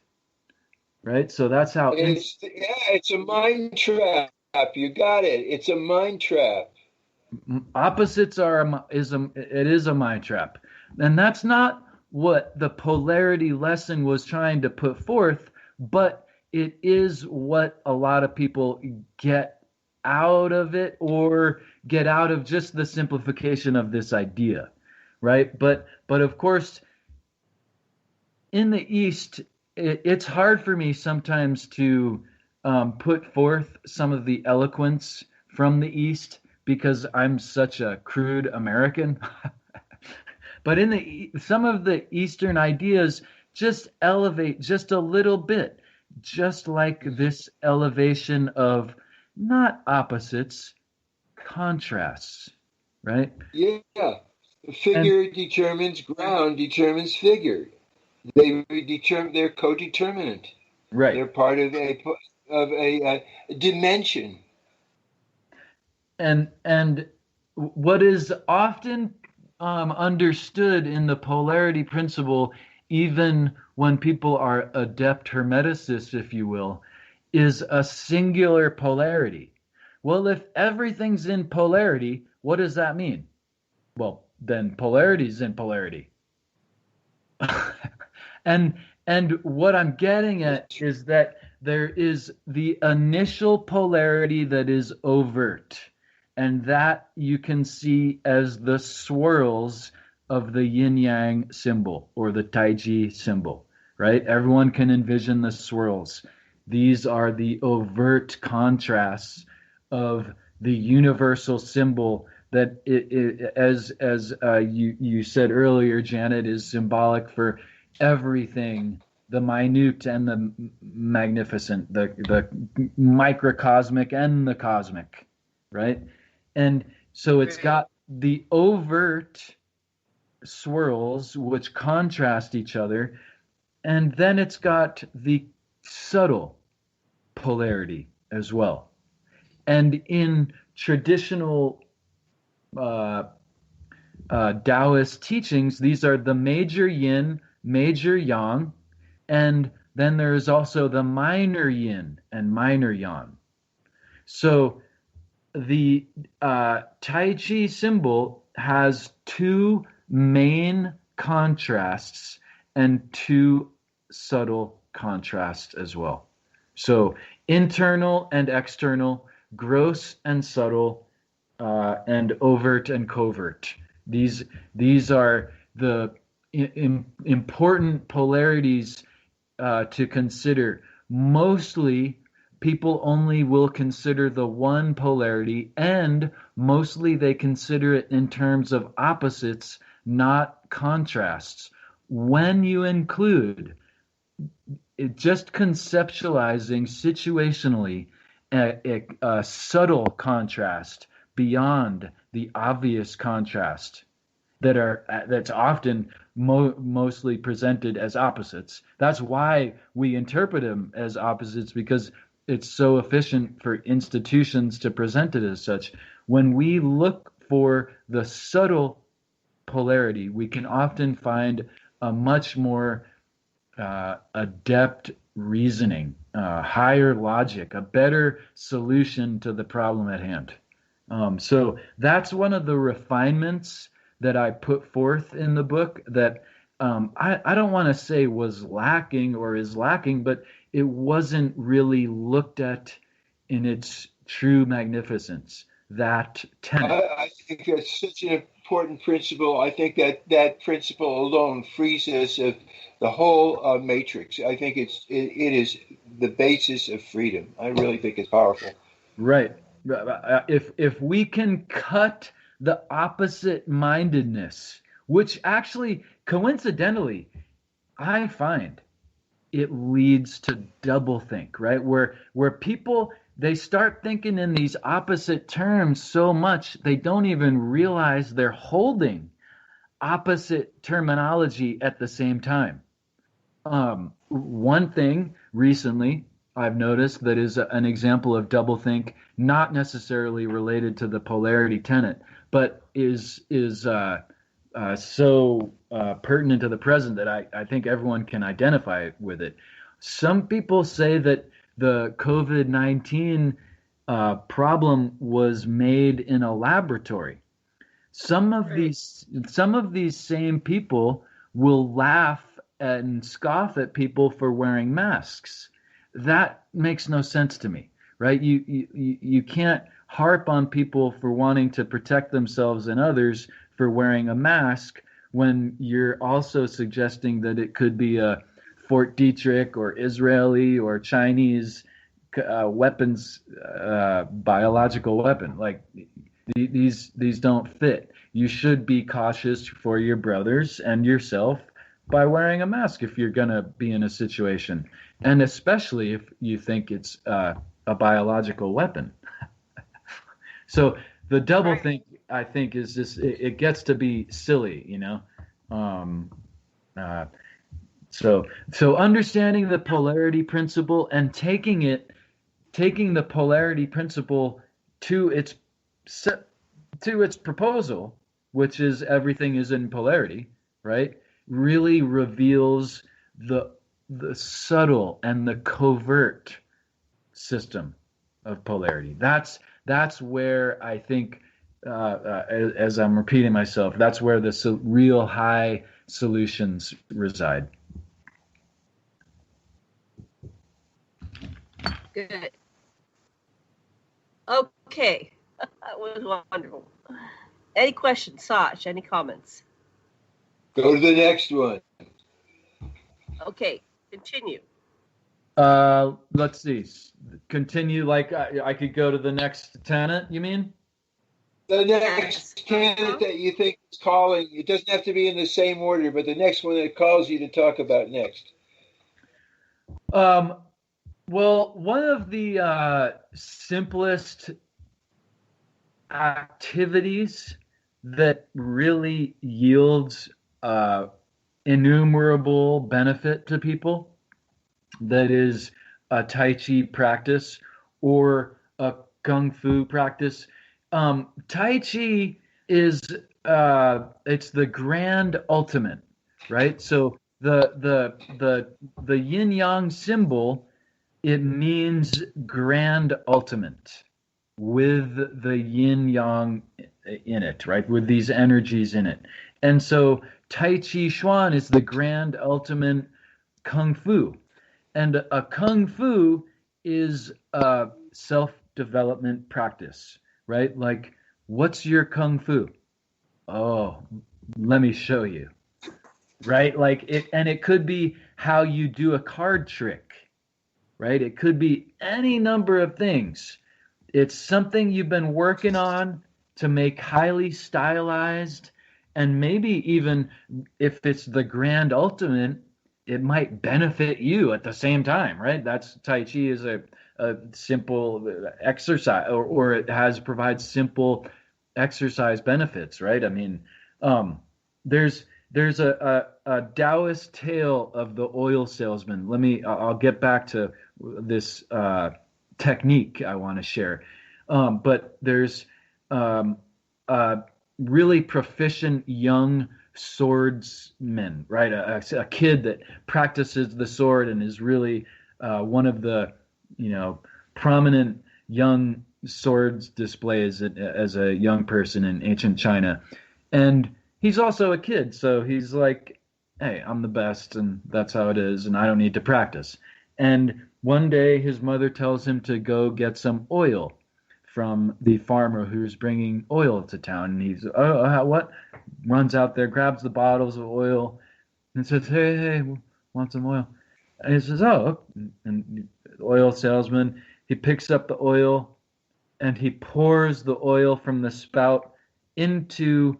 right? So that's how it's a mind trap. You got it. It's a mind trap. Opposites it is a mind trap, and that's not what the polarity lesson was trying to put forth, but it is what a lot of people get out of it, or get out of just the simplification of this idea, right? But of course, in the East, it's hard for me sometimes to put forth some of the eloquence from the East, because I'm such a crude American But in some of the Eastern ideas just elevate just a little bit, just like this elevation of not opposites, contrasts, right? Yeah. Figure determines ground, determines figure. They're co-determinant. Right. They're part of a dimension. And what is often understood in the polarity principle, even when people are adept hermeticists, if you will, is a singular polarity. Well, if everything's in polarity, what does that mean? Well, then polarity is in polarity. and what I'm getting at is that there is the initial polarity that is overt, and that you can see as the swirls of the yin-yang symbol or the Tai Chi symbol, right? Everyone can envision the swirls. These are the overt contrasts of the universal symbol that, as you said earlier, Janet, is symbolic for everything, the minute and the magnificent, the microcosmic and the cosmic, right? And so it's got the overt swirls which contrast each other, and then it's got the subtle polarity as well. And in traditional Taoist teachings, these are the major yin, major yang, and then there is also the minor yin and minor yang. So the Tai Chi symbol has two main contrasts and two subtle contrasts as well. So internal and external, gross and subtle, and overt and covert. These are the important polarities to consider. Mostly, people only will consider the one polarity, and mostly they consider it in terms of opposites, not contrasts. When you include just conceptualizing situationally a subtle contrast beyond the obvious contrast that's often mostly presented as opposites. That's why we interpret them as opposites, because it's so efficient for institutions to present it as such. When we look for the subtle polarity, we can often find a much more adept reasoning, higher logic, a better solution to the problem at hand. So that's one of the refinements that I put forth in the book that I don't want to say was lacking or is lacking, but it wasn't really looked at in its true magnificence, that tenet. I think that's such an important principle. I think that principle alone frees us of the whole matrix. I think it is the basis of freedom. I really think it's powerful. Right. If we can cut the opposite mindedness, which actually, coincidentally, I find it leads to doublethink, right? Where people, they start thinking in these opposite terms so much they don't even realize they're holding opposite terminology at the same time. One thing recently I've noticed that is an example of doublethink, not necessarily related to the polarity tenet, but is so pertinent to the present that I think everyone can identify with it. Some people say that the COVID-19 problem was made in a laboratory. Some of these same people will laugh and scoff at people for wearing masks. That makes no sense to me, right? You can't harp on people for wanting to protect themselves and others for wearing a mask when you're also suggesting that it could be a Fort Detrick or Israeli or Chinese weapons, biological weapon. Like, These don't fit. You should be cautious for your brothers and yourself by wearing a mask if you're going to be in a situation, and especially if you think it's a biological weapon. So the double think, I think, is just it gets to be silly, you know. So understanding the polarity principle and taking the polarity principle to its proposal, which is everything is in polarity, right? Really reveals the subtle and the covert system of polarity. That's where I think, as I'm repeating myself, that's where the real high solutions reside. Good. Okay. That was wonderful. Any questions, Saj? Any comments? Go to the next one. Okay, continue. Let's see. Continue, like I could go to the next tenet, you mean? The next tenet that you think is calling, it doesn't have to be in the same order, but the next one that calls you to talk about next. Well, one of the simplest activities that really yields innumerable benefit to people, that is a Tai Chi practice or a Kung Fu practice. Tai Chi is it's the grand ultimate, right? So the yin yang symbol, it means grand ultimate with the yin yang in it, right? With these energies in it. And so Tai Chi Chuan is the grand ultimate Kung Fu. And a Kung Fu is a self-development practice, right? Like, what's your Kung Fu? Oh, let me show you, right? Like it could be how you do a card trick, right? It could be any number of things. It's something you've been working on to make highly stylized, and maybe even if it's the grand ultimate, it might benefit you at the same time, right? That's Tai Chi is a simple exercise, or it provides simple exercise benefits, right? I mean, there's a Taoist tale of the oil salesman. I'll get back to this technique I want to share. But there's a really proficient young swordsman, right? A kid that practices the sword and is really one of the, prominent young swords displays as a young person in ancient China. And he's also a kid, so he's like, hey, I'm the best, and that's how it is, and I don't need to practice. And one day his mother tells him to go get some oil from the farmer who's bringing oil to town. And he's, what? Runs out there, grabs the bottles of oil, and says, hey, want some oil? And he says, oh. And the oil salesman, he picks up the oil, and he pours the oil from the spout into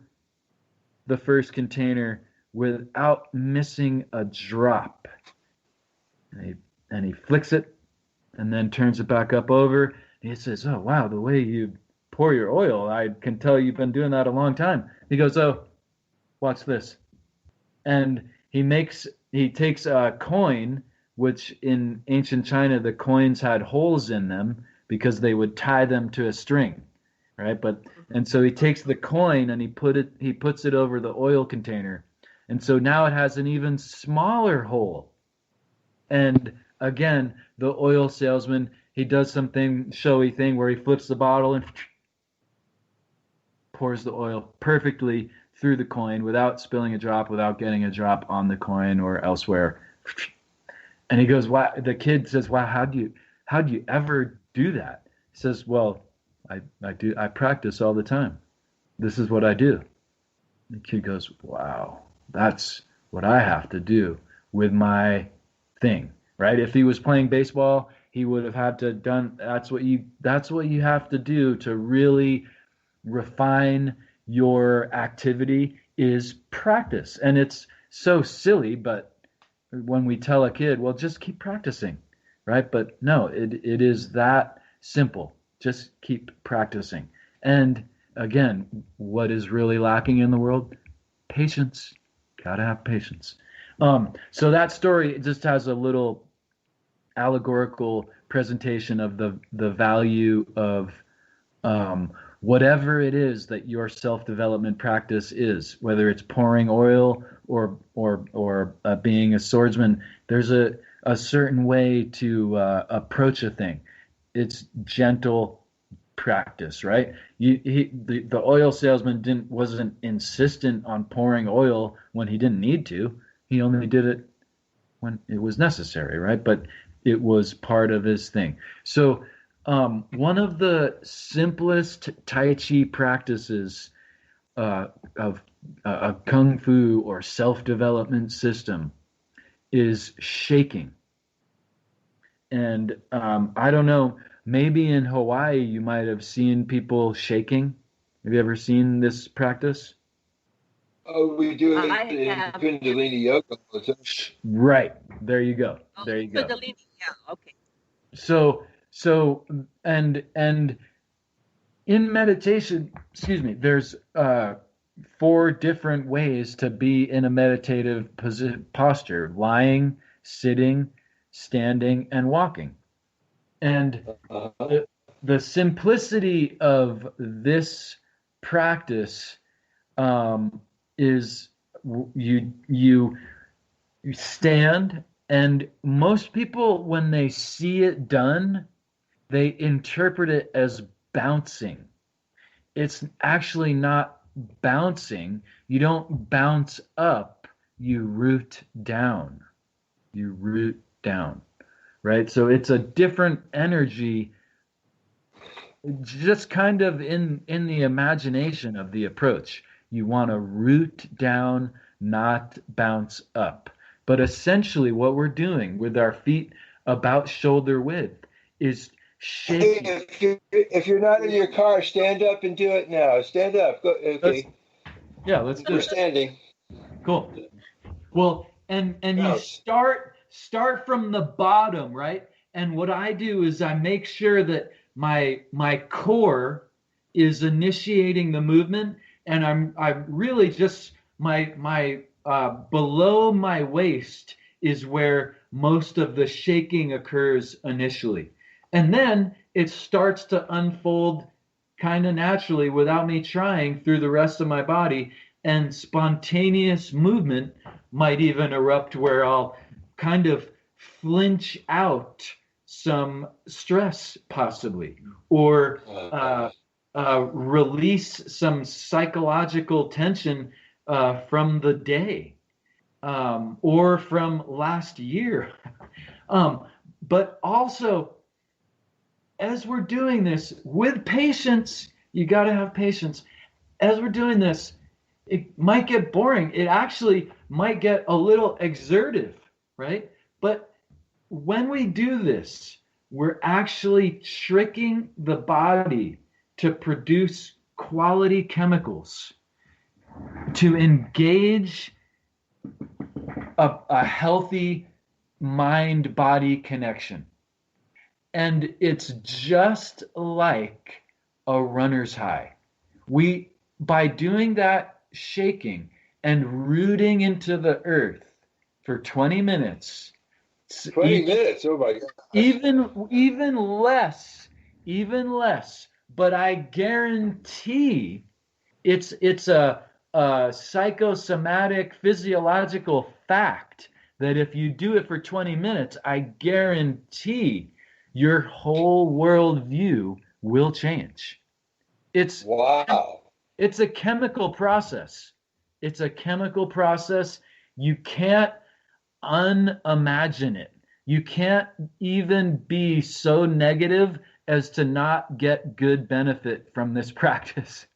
the first container without missing a drop. And he flicks it, and then turns it back up over. And he says, oh, wow, the way you pour your oil, I can tell you've been doing that a long time. He goes, oh, watch this. And he takes a coin, which in ancient China, the coins had holes in them because they would tie them to a string, right? And so he takes the coin and he puts it over the oil container. And so now it has an even smaller hole. And again, the oil salesman, he does something showy thing where he flips the bottle and pours the oil perfectly through the coin without spilling a drop, without getting a drop on the coin or elsewhere. And he goes, wow. The kid says, wow, how'd you ever do that? He says, well, I practice all the time. This is what I do. The kid goes, wow, that's what I have to do with my thing, right? If he was playing baseball, he would have had to done. That's what you have to do to really refine your activity is practice. And it's so silly, but when we tell a kid, well, just keep practicing, right? But no, it is that simple. Just keep practicing. And again, what is really lacking in the world? Patience. Gotta have patience. So that story just has a little allegorical presentation of the value of whatever it is that your self-development practice is, whether it's pouring oil or being a swordsman. There's a certain way to approach a thing. It's gentle practice, right? The oil salesman wasn't insistent on pouring oil when he didn't need to. He only did it when it was necessary, right? But it was part of his thing. So one of the simplest Tai Chi practices of a Kung Fu or self-development system is shaking. And I don't know, maybe in Hawaii you might have seen people shaking. Have you ever seen this practice? Oh, we do it in Kundalini Yoga. Right. There you go. There you go. Kundalini, yeah, okay. So and in meditation, there's 4 different ways to be in a meditative posture: lying, sitting, standing, and walking. And the simplicity of this practice is you stand, and most people, when they see it done, they interpret it as bouncing. It's actually not bouncing. You don't bounce up, you root down. You root down, right? So it's a different energy, just kind of in the imagination of the approach. You want to root down, not bounce up. But essentially what we're doing with our feet about shoulder width is shaking. Hey, if you're not in your car, stand up and do it now. Stand up. Go, okay. Let's do it. We're standing. Cool. Well, and you start from the bottom, right? And what I do is I make sure that my core is initiating the movement, and I'm really just my below my waist is where most of the shaking occurs initially. And then it starts to unfold kind of naturally without me trying through the rest of my body, and spontaneous movement might even erupt where I'll kind of flinch out some stress possibly, or release some psychological tension from the day or from last year. But also, as we're doing this with patience, you got to have patience. As we're doing this, it might get boring. It actually might get a little exertive, right? But when we do this, we're actually tricking the body to produce quality chemicals, to engage a healthy mind-body connection. And it's just like a runner's high. By doing that shaking and rooting into the earth for 20 minutes. 20 minutes, oh my God. Even less. But I guarantee it's a psychosomatic, physiological fact that if you do it for 20 minutes, I guarantee your whole worldview will change. Wow. It's a chemical process. You can't unimagine it. You can't even be so negative as to not get good benefit from this practice.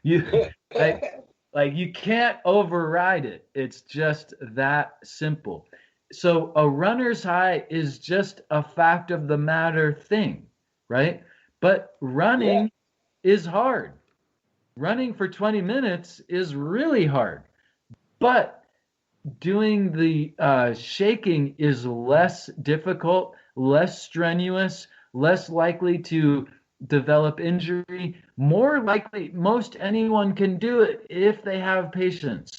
You can't override it. It's just that simple. So a runner's high is just a fact of the matter thing, right? But running is hard. Running for 20 minutes is really hard, but doing the shaking is less difficult, less strenuous, less likely to develop injury, more likely most anyone can do it if they have patience.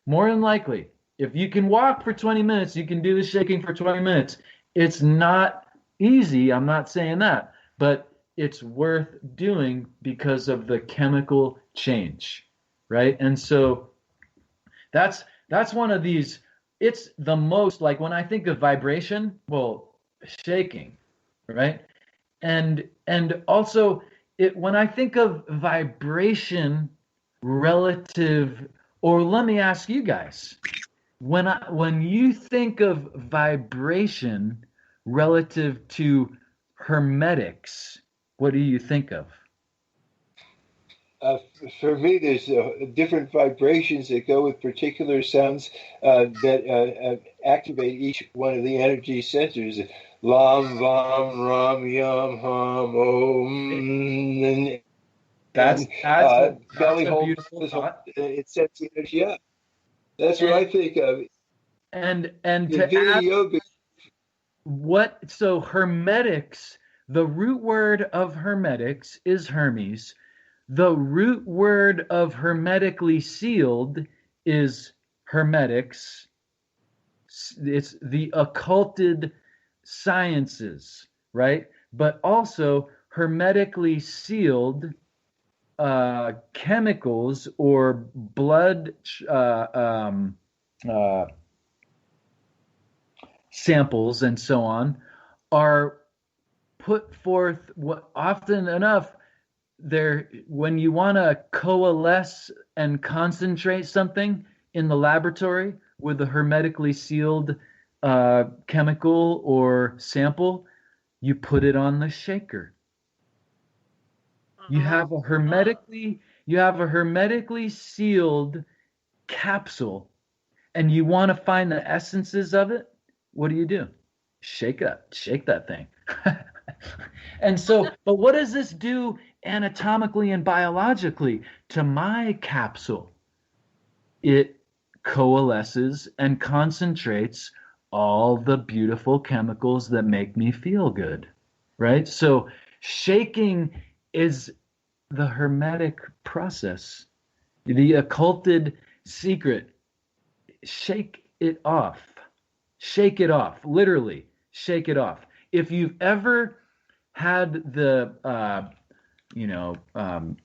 More than likely, if you can walk for 20 minutes, you can do the shaking for 20 minutes. It's not easy, I'm not saying that, but it's worth doing because of the chemical change, right? And so that's one of these. It's the most, like when I think of vibration, well, shaking, right? And also when I think of vibration relative, or let me ask you guys, when you think of vibration relative to hermetics, what do you think of? For me, there's different vibrations that go with particular sounds that activate each one of the energy centers. Lam, vam, ram, yam, ham, om. And that's belly a hold. beautiful thought. It sets the energy up. That's what I think of. And the to Vini add, Yoga. So hermetics, the root word of hermetics is Hermes. The root word of hermetically sealed is hermetics. It's the occulted sciences, right? But also hermetically sealed chemicals or blood samples and so on are put forth often enough. When you want to coalesce and concentrate something in the laboratory with a hermetically sealed chemical or sample, you put it on the shaker. You have a hermetically sealed capsule, and you want to find the essences of it. What do? Shake that thing. And so, but what does this do anatomically and biologically to my capsule? It coalesces and concentrates all the beautiful chemicals that make me feel good, right? So shaking is the hermetic process, the occulted secret. Shake it off, literally shake it off. If you've ever had the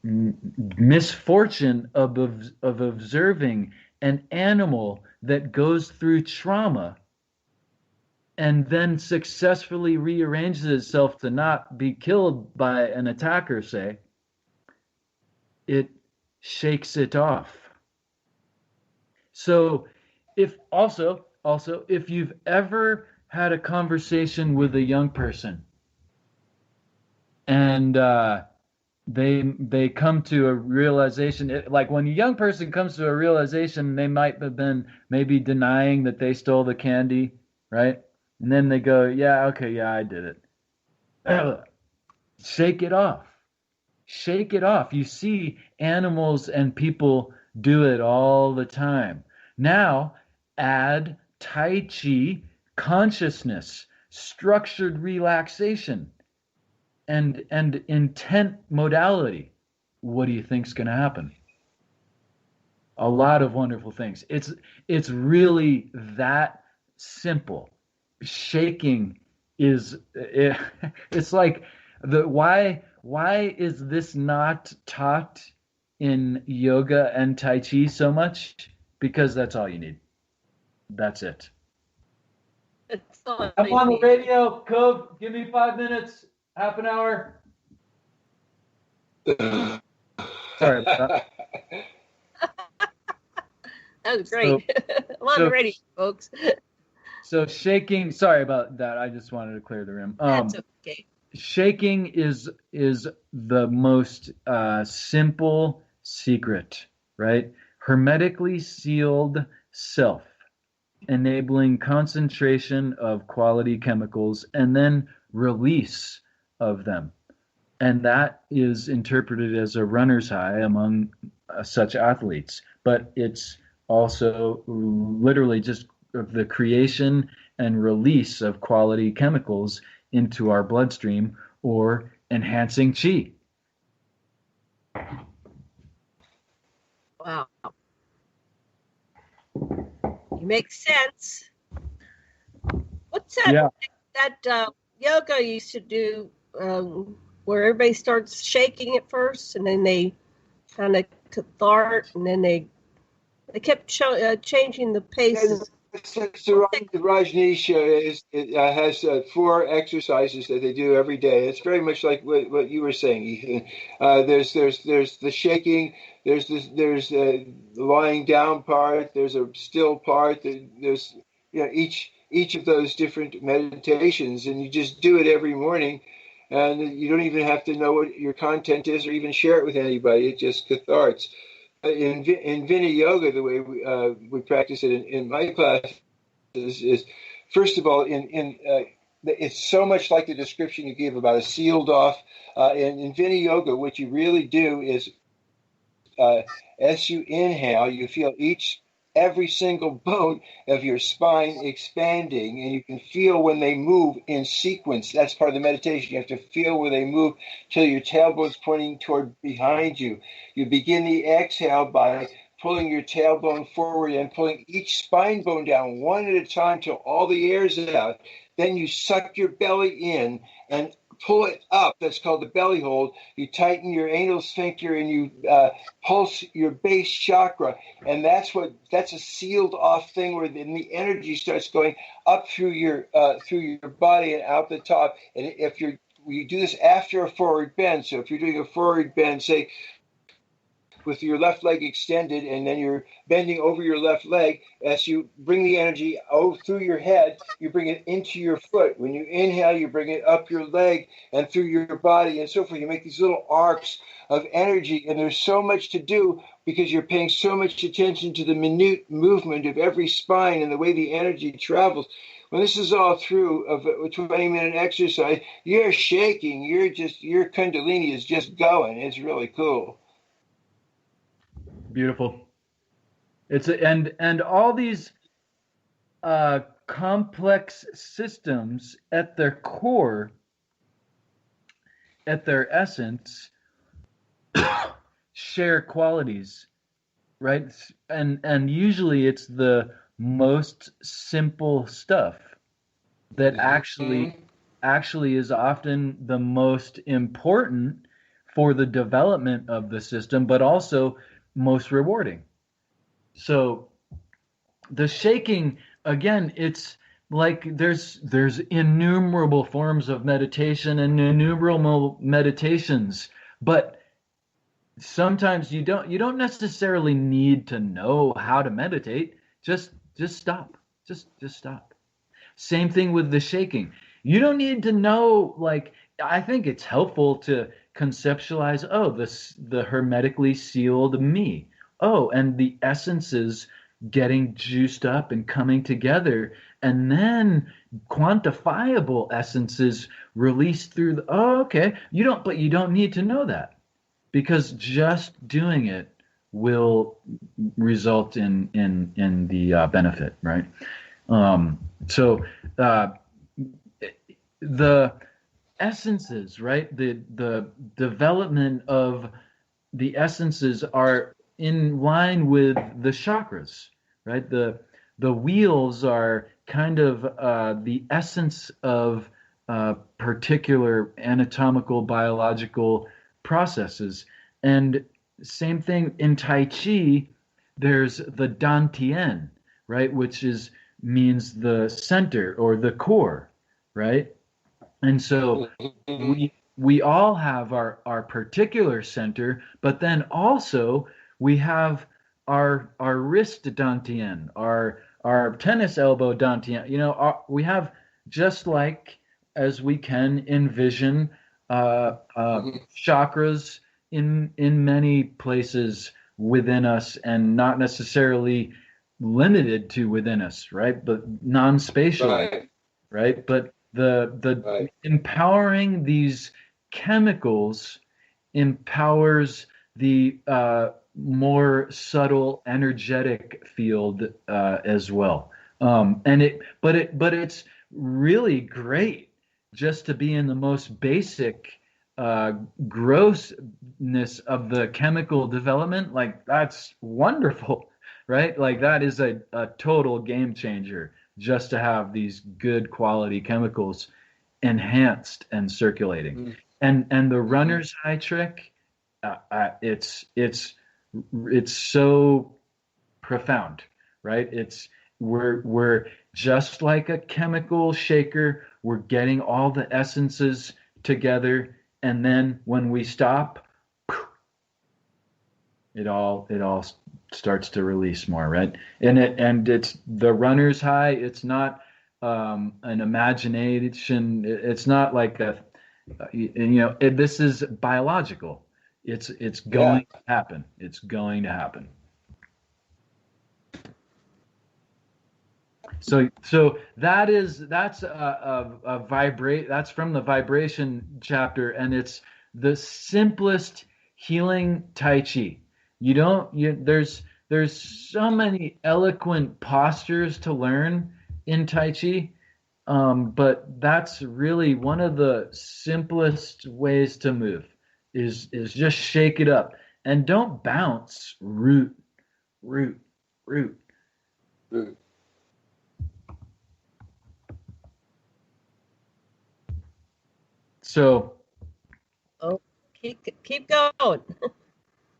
misfortune of observing an animal that goes through trauma and then successfully rearranges itself to not be killed by an attacker, say, it shakes it off. So if you've ever had a conversation with a young person and they come to a realization, like when a young person comes to a realization, they might have been maybe denying that they stole the candy, right? And then they go, yeah, okay, yeah, I did it. Shake it off. Shake it off. You see animals and people do it all the time. Now add Tai Chi, consciousness, structured relaxation, and intent modality. What do you think's going to happen? A lot of wonderful things. It's really that simple. Shaking it's like why is this not taught in yoga and Tai Chi so much? Because that's all you need. That's it. I'm on the radio, Cove. Give me 5 minutes, half an hour. Sorry about that. That was great. I'm on the radio, folks. So shaking, sorry about that. I just wanted to clear the room. That's okay. Shaking is the most simple secret, right? Hermetically sealed self, enabling concentration of quality chemicals and then release of them. And that is interpreted as a runner's high among such athletes. But it's also literally just the creation and release of quality chemicals into our bloodstream or enhancing chi. Wow. You make sense. What's that? Yeah. That yoga you used to do where everybody starts shaking at first and then they kind of cathart and then they kept changing the pace. The Rajneesh has 4 exercises that they do every day. It's very much like what you were saying, Ethan. There's the shaking. There's the lying down part. There's a still part. There's each of those different meditations, and you just do it every morning. And you don't even have to know what your content is or even share it with anybody. It just catharts. In Vini Yoga, the way we practice it in my class is first of all, it's so much like the description you gave about a sealed off. In Vini Yoga, what you really do is as you inhale, you feel every single bone of your spine expanding, and you can feel when they move in sequence. That's part of the meditation. You have to feel where they move till your tailbone's pointing toward behind you. You begin the exhale by pulling your tailbone forward and pulling each spine bone down one at a time till all the air's out. Then you suck your belly in and pull it up. That's called the belly hold. You tighten your anal sphincter and you pulse your base chakra, and that's a sealed off thing where then the energy starts going up through your body and out the top. And you do this after a forward bend. So if you're doing a forward bend, say with your left leg extended, and then you're bending over your left leg. As you bring the energy through your head, you bring it into your foot. When you inhale, you bring it up your leg and through your body and so forth. You make these little arcs of energy, and there's so much to do because you're paying so much attention to the minute movement of every spine and the way the energy travels. When this is all through of a 20-minute exercise, you're shaking. Your Kundalini is just going. It's really cool. Beautiful. And all these complex systems at their core, at their essence, share qualities, right? And usually it's the most simple stuff that actually is often the most important for the development of the system, but also most rewarding. So the shaking, again, it's like there's innumerable forms of meditation and innumerable meditations, but sometimes you don't necessarily need to know how to meditate. Just stop. Just stop. Same thing with the shaking. You don't need to know, like, I think it's helpful to conceptualize, the hermetically sealed me. And the essences getting juiced up and coming together, and then quantifiable essences released through you don't need to know that, because just doing it will result in the benefit, right? The essences, right? The development of the essences are in line with the chakras, right? The wheels are kind of the essence of particular anatomical, biological processes. And same thing in Tai Chi, there's the Dantian, right? Which means the center or the core, right? And so we all have our particular center, but then also we have our wrist Dantian, our tennis elbow Dantian. We have, just like as we can envision chakras in many places within us, and not necessarily limited to within us, right? But non-spatial, right? But the empowering these chemicals empowers the more subtle energetic field as well. But it's really great just to be in the most basic grossness of the chemical development. Like, that's wonderful, right? Like, that is a total game changer, just to have these good quality chemicals enhanced and circulating. And the runner's high trick, it's so profound, right? We're just like a chemical shaker. We're getting all the essences together, and then when we stop, it all starts to release more, right? And it's the runner's high. It's not an imagination. It's not like this is biological. It's going to happen. It's going to happen. So that's a vibrate. That's from the vibration chapter, and it's the simplest healing Tai Chi. There's so many eloquent postures to learn in Tai Chi, but that's really one of the simplest ways to move. Is just shake it up and don't bounce. Root. So, keep going.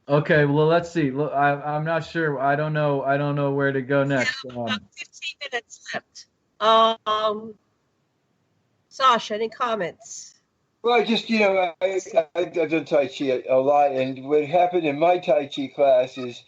Okay, well, let's see. Look, I'm not sure. I don't know where to go next. About 15 minutes left. Sasha, any comments? Well, just, I've done Tai Chi a lot, and what happened in my Tai Chi class is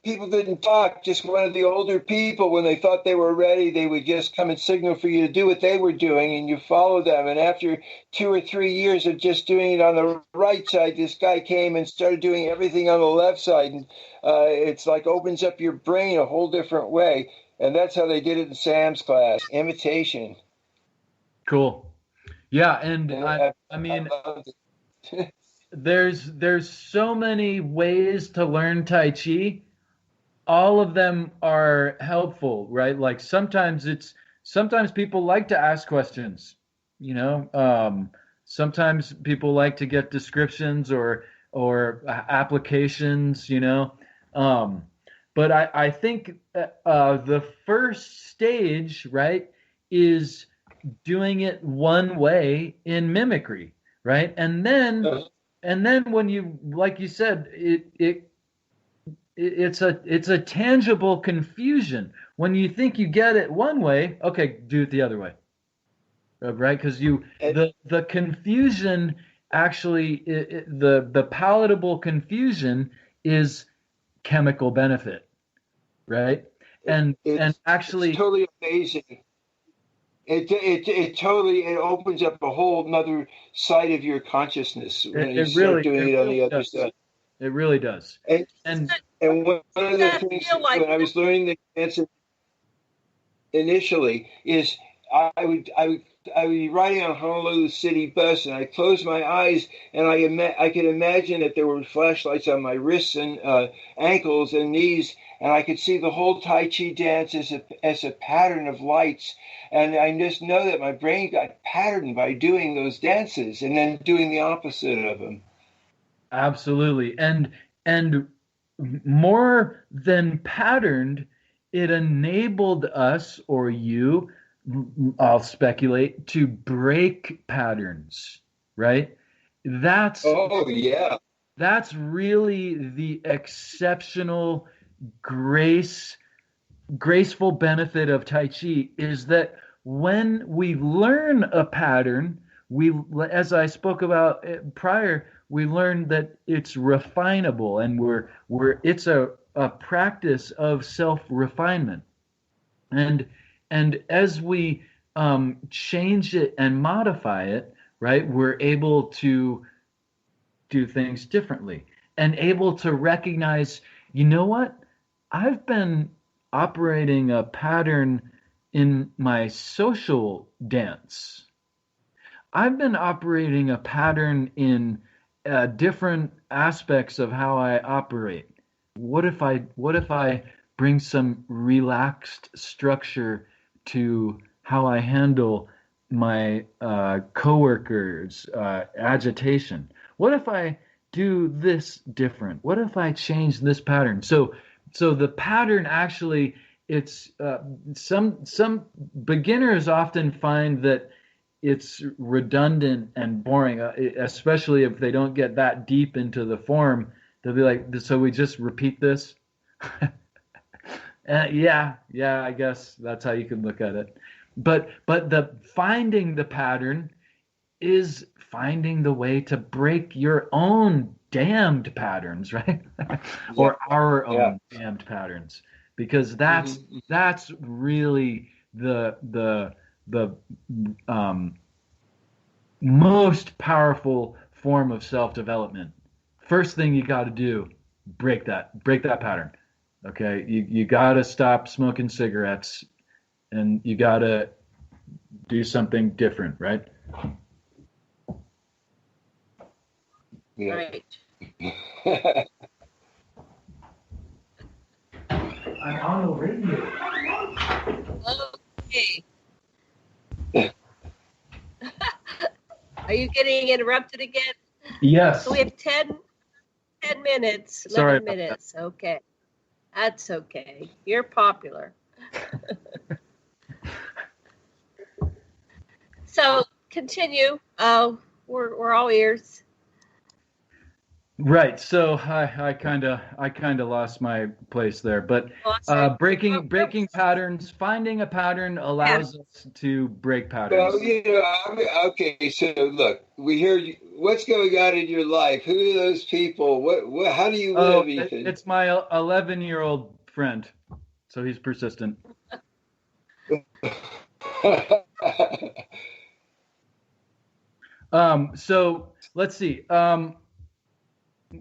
people didn't talk. Just one of the older people, when they thought they were ready, they would just come and signal for you to do what they were doing, and you follow them. And after 2 or 3 years of just doing it on the right side, this guy came and started doing everything on the left side, and it's like opens up your brain a whole different way. And that's how they did it in Sam's class, imitation. Cool. Yeah, and I mean, there's so many ways to learn Tai Chi. All of them are helpful, right? Like sometimes people like to ask questions, sometimes people like to get descriptions or applications, but I think the first stage, right, is doing it one way in mimicry, right? And then when you, like you said, it's a tangible confusion. When you think you get it one way, okay, do it the other way, right? Because the confusion actually, the palatable confusion is chemical benefit, right? And actually, it's totally amazing. It totally opens up a whole another side of your consciousness when you start doing it on the other side. It really does. And one of the things when I was learning the dance initially is I would be riding on a Honolulu city bus, and I closed my eyes, and I could imagine that there were flashlights on my wrists and ankles and knees, and I could see the whole Tai Chi dance as a pattern of lights. And I just know that my brain got patterned by doing those dances and then doing the opposite of them. Absolutely. And more than patterned, it enabled us, or you, I'll speculate, to break patterns, right? That's really the exceptional graceful benefit of Tai Chi, is that when we learn a pattern, as I spoke about prior, we learn that it's refinable, and it's a practice of self-refinement. And as we change it and modify it, right, we're able to do things differently and able to recognize, you know what, I've been operating a pattern in my social dance. I've been operating a pattern in different aspects of how I operate. What if I bring some relaxed structure to how I handle my coworkers' agitation? What if I do this different? What if I change this pattern? So the pattern actually, it's some beginners often find that it's redundant and boring, especially if they don't get that deep into the form. They'll be like, so we just repeat this? Yeah, I guess that's how you can look at it. But the finding the pattern is finding the way to break your own damned patterns, right? Or our own damned patterns, because that's really the most powerful form of self-development. First thing you got to do, break that pattern. Okay, you got to stop smoking cigarettes, and you got to do something different, right? Yeah. Right. I'm on the radio. Okay. Are you getting interrupted again? Yes. So we have 10 minutes, 11 Sorry minutes. Okay. That's okay. You're popular. So continue. We're all ears. Right. So I kind of lost my place there, but breaking patterns, finding a pattern allows us to break patterns. Well, okay. So look, we hear you. What's going on in your life? Who are those people? What? How do you live, Ethan? It's my 11-year-old friend, so he's persistent. So let's see.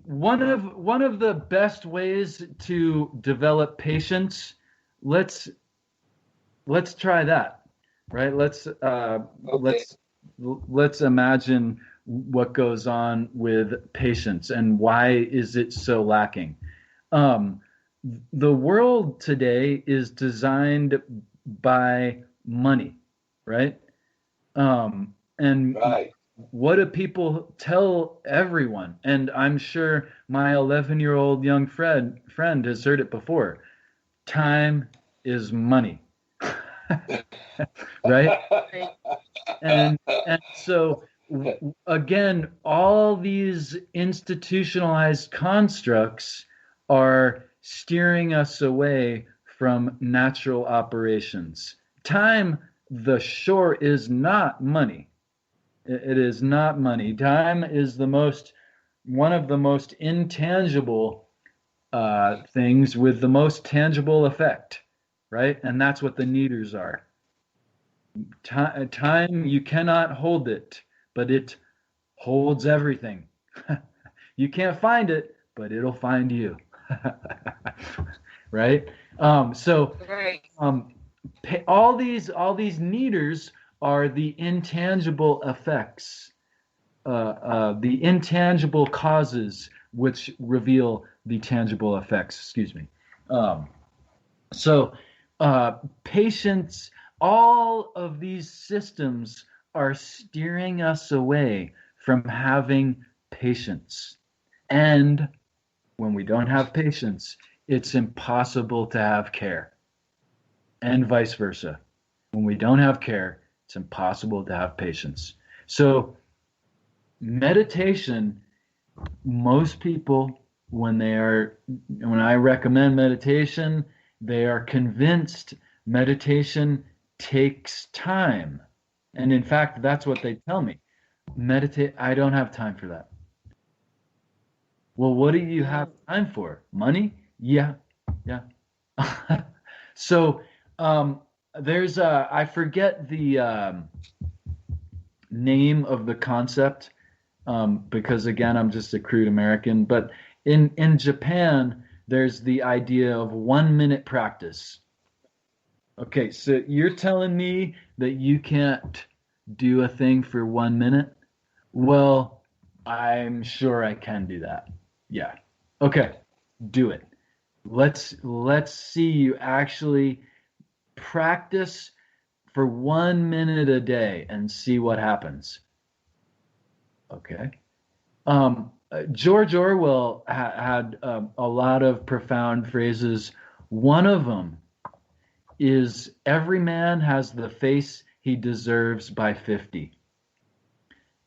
One of the best ways to develop patience, let's try that, right? Let's imagine what goes on with patience and why is it so lacking. The world today is designed by money, right? Right. What do people tell everyone? And I'm sure my 11-year-old young friend has heard it before. Time is money. Right? And so, again, all these institutionalized constructs are steering us away from natural operations. Time, the shore, is not money. It is not money. Time is one of the most intangible things with the most tangible effect, right? And that's what the needers are. Time, you cannot hold it, but it holds everything. You can't find it, but it'll find you. Right? All these needers are the intangible effects, the intangible causes which reveal the tangible effects. Excuse me. Patience, all of these systems are steering us away from having patience. And when we don't have patience, it's impossible to have care. And vice versa. When we don't have care, it's impossible to have patience. So meditation, most people, when I recommend meditation, they are convinced meditation takes time. And in fact, that's what they tell me. Meditate, I don't have time for that. Well, what do you have time for? Money? Yeah. So there's I forget the name of the concept because, again, I'm just a crude American. But in Japan, there's the idea of 1 minute practice. Okay, so you're telling me that you can't do a thing for 1 minute? Well, I'm sure I can do that. Yeah. Okay. Do it. Let's see you actually practice for 1 minute a day and see what happens. Okay. George Orwell had a lot of profound phrases. One of them is every man has the face he deserves by 50.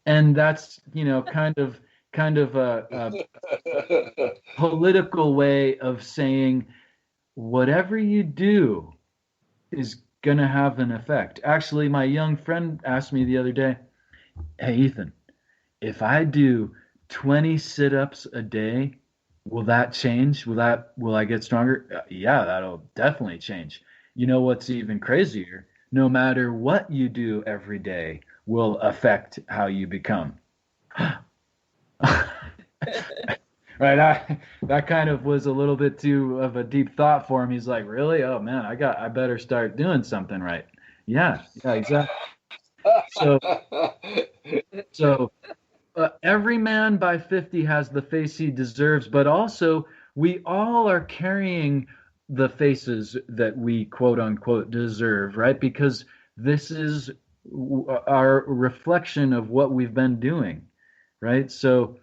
And that's, kind of a political way of saying whatever you do is going to have an effect. Actually, my young friend asked me the other day, hey, Ethan, if I do 20 sit-ups a day, will that change? Will I get stronger? Yeah, that'll definitely change. You know what's even crazier? No matter what you do every day will affect how you become. Right, that kind of was a little bit too of a deep thought for him. He's like, really? Oh man, I better start doing something right. Yeah, exactly. So every man by 50 has the face he deserves, but also we all are carrying the faces that we quote unquote deserve, right? Because this is our reflection of what we've been doing, right? So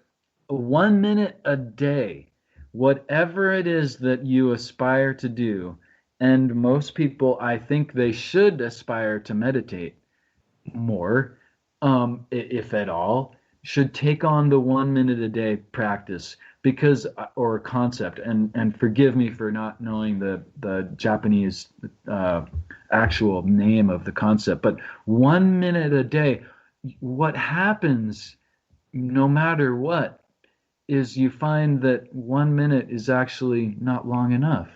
1 minute a day, whatever it is that you aspire to do, and most people, I think they should aspire to meditate more, if at all, should take on the 1 minute a day practice or concept. And forgive me for not knowing the Japanese actual name of the concept, but 1 minute a day, what happens no matter what is you find that 1 minute is actually not long enough.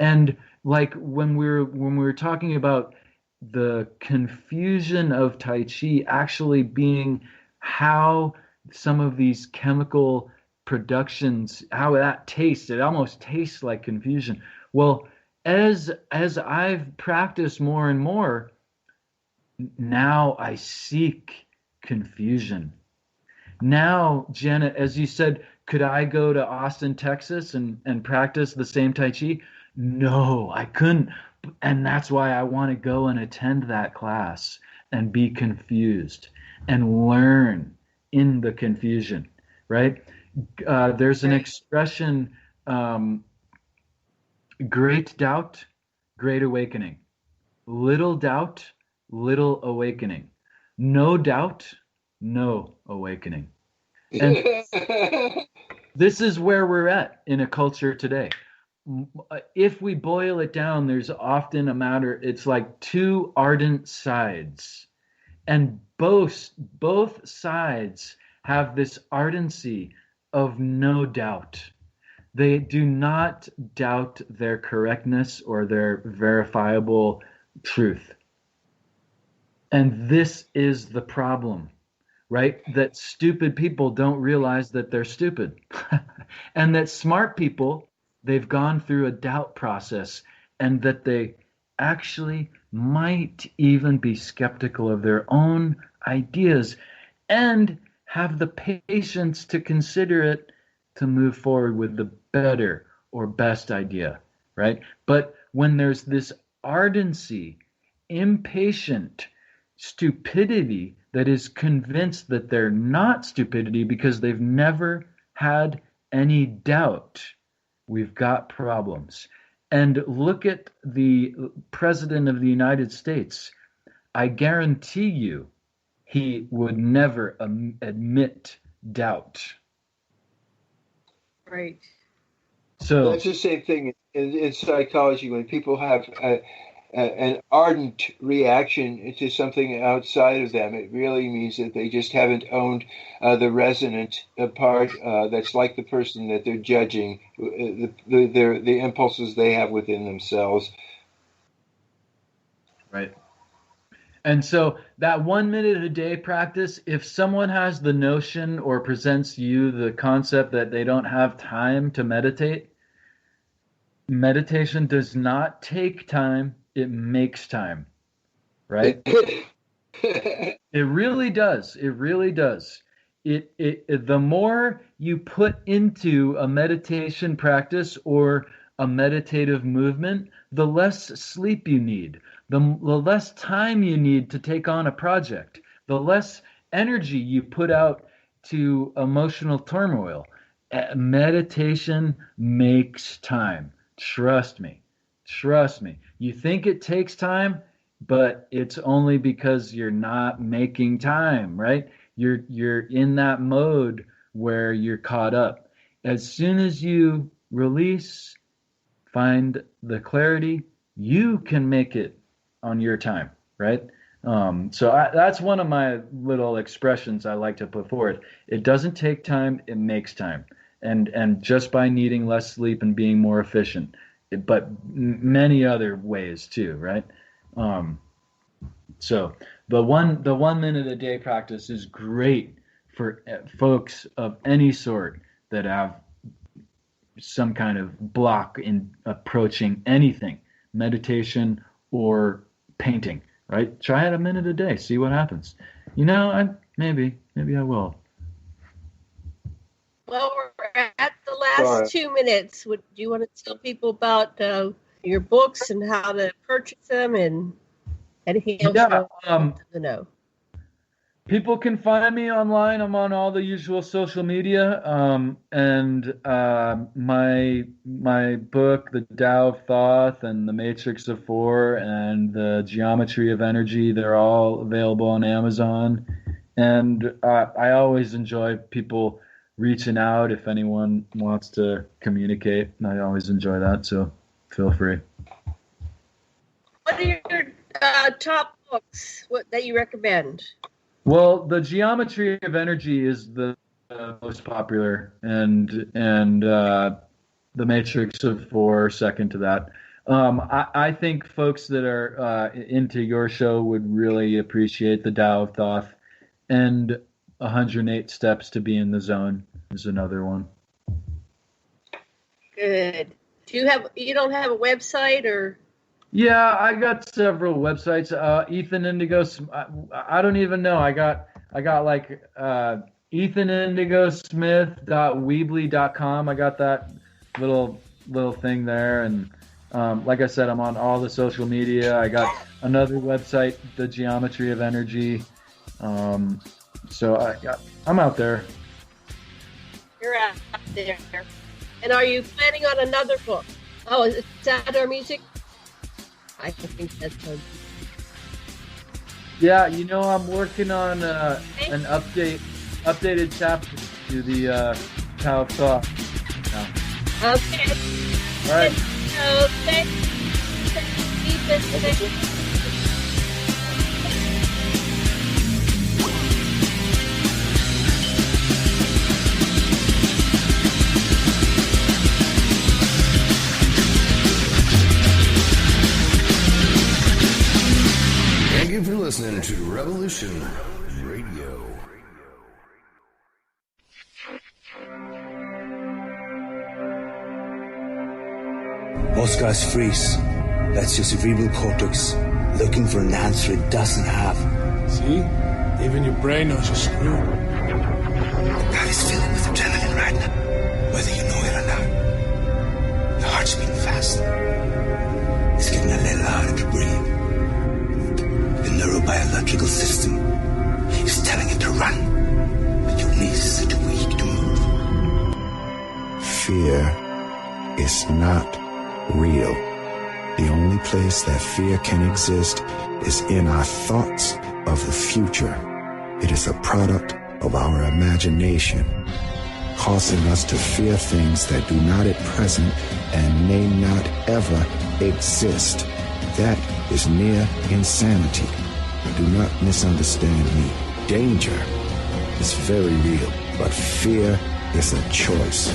And like when we were talking about the confusion of Tai Chi actually being how some of these chemical productions, how that tastes, it almost tastes like confusion. Well, as I've practiced more and more, now I seek confusion. Now, Janet, as you said, could I go to Austin, Texas and practice the same Tai Chi? No, I couldn't. And that's why I want to go and attend that class and be confused and learn in the confusion, right? There's an expression, great doubt, great awakening. Little doubt, little awakening. No doubt, no awakening. And this is where we're at in a culture today. If we boil it down, there's often it's like two ardent sides. And both sides have this ardency of no doubt. They do not doubt their correctness or their verifiable truth. And this is the problem, right? That stupid people don't realize that they're stupid. And that smart people, they've gone through a doubt process, and that they actually might even be skeptical of their own ideas and have the patience to consider it to move forward with the better or best idea, right? But when there's this ardency, impatient stupidity that is convinced that they're not stupidity because they've never had any doubt, we've got problems. And look at the President of the United States. I guarantee you he would never admit doubt. Right. So that's the same thing in psychology. When people have an ardent reaction to something outside of them, it really means that they just haven't owned the resonant part that's like the person that they're judging, the impulses they have within themselves. Right. And so that 1 minute a day practice, if someone has the notion or presents you the concept that they don't have time to meditate, meditation does not take time. It makes time, right? It really does. It really does. The more you put into a meditation practice or a meditative movement, the less sleep you need, the less time you need to take on a project, the less energy you put out to emotional turmoil. Meditation makes time. Trust me. Trust me. You think it takes time, but it's only because you're not making time, right? You're in that mode where you're caught up. As soon as you release, find the clarity, you can make it on your time, right? So that's one of my little expressions I like to put forward. It doesn't take time, it makes time. And just by needing less sleep and being more efficient, but many other ways too, right? So the 1 minute a day practice is great for folks of any sort that have some kind of block in approaching anything, meditation or painting, right? Try it a minute a day, see what happens. Maybe I will. Well, we're at the last 2 minutes. Do you want to tell people about your books and how to purchase them and anything else you want to know? People can find me online. I'm on all the usual social media. And my book, The Tao of Thoth and The Matrix of Four and The Geometry of Energy, they're all available on Amazon. And I always enjoy people reaching out if anyone wants to communicate. I always enjoy that, so feel free. What are your top books that you recommend? Well, The Geometry of Energy is the most popular, and The Matrix of Four second to that. I think folks that are into your show would really appreciate The Tao of Thoth, and 108 Steps to Be in the Zone is another one. Good. You don't have a website or? Yeah, I got several websites. Ethan Indigo. I don't even know. I got like ethanindigosmith.weebly.com. I got that little thing there, and like I said, I'm on all the social media. I got another website, The Geometry of Energy. So I'm out there. You're out there. And are you planning on another book? Oh, is it Satire Music? I think that's good. Yeah, I'm working on an updated chapter to the Tao of Thoth. Okay. All right. So thanks. Thank you for listening to Revolution Radio. Most guys freeze. That's your cerebral cortex looking for an answer it doesn't have. See? Even your brain knows you're screwed. The body's filling with adrenaline right now, whether you know it or not. Your heart's beating fast. It's getting a little harder to breathe. The neurobiological system is telling it to run, but your knees are too weak to move. Fear is not real. The only place that fear can exist is in our thoughts of the future. It is a product of our imagination, causing us to fear things that do not at present and may not ever exist. That is near insanity. Do not misunderstand me. Danger is very real, but fear is a choice.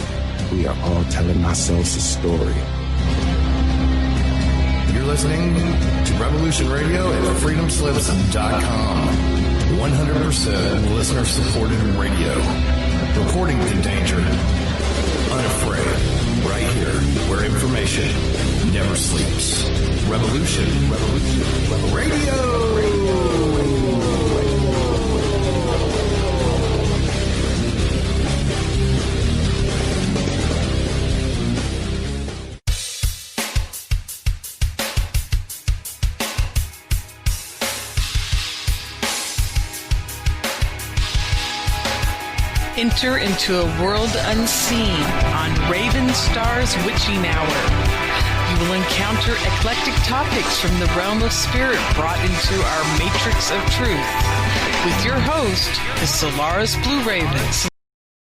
We are all telling ourselves a story. You're listening to Revolution Radio at freedomslips.com. 100% listener-supported radio. Reporting to danger. Unafraid. Right here, where information never sleeps. Revolution Radio! Enter into a world unseen on Raven Star's Witching Hour. You will encounter eclectic topics from the realm of spirit brought into our matrix of truth. With your host, the Solaris Blue Ravens,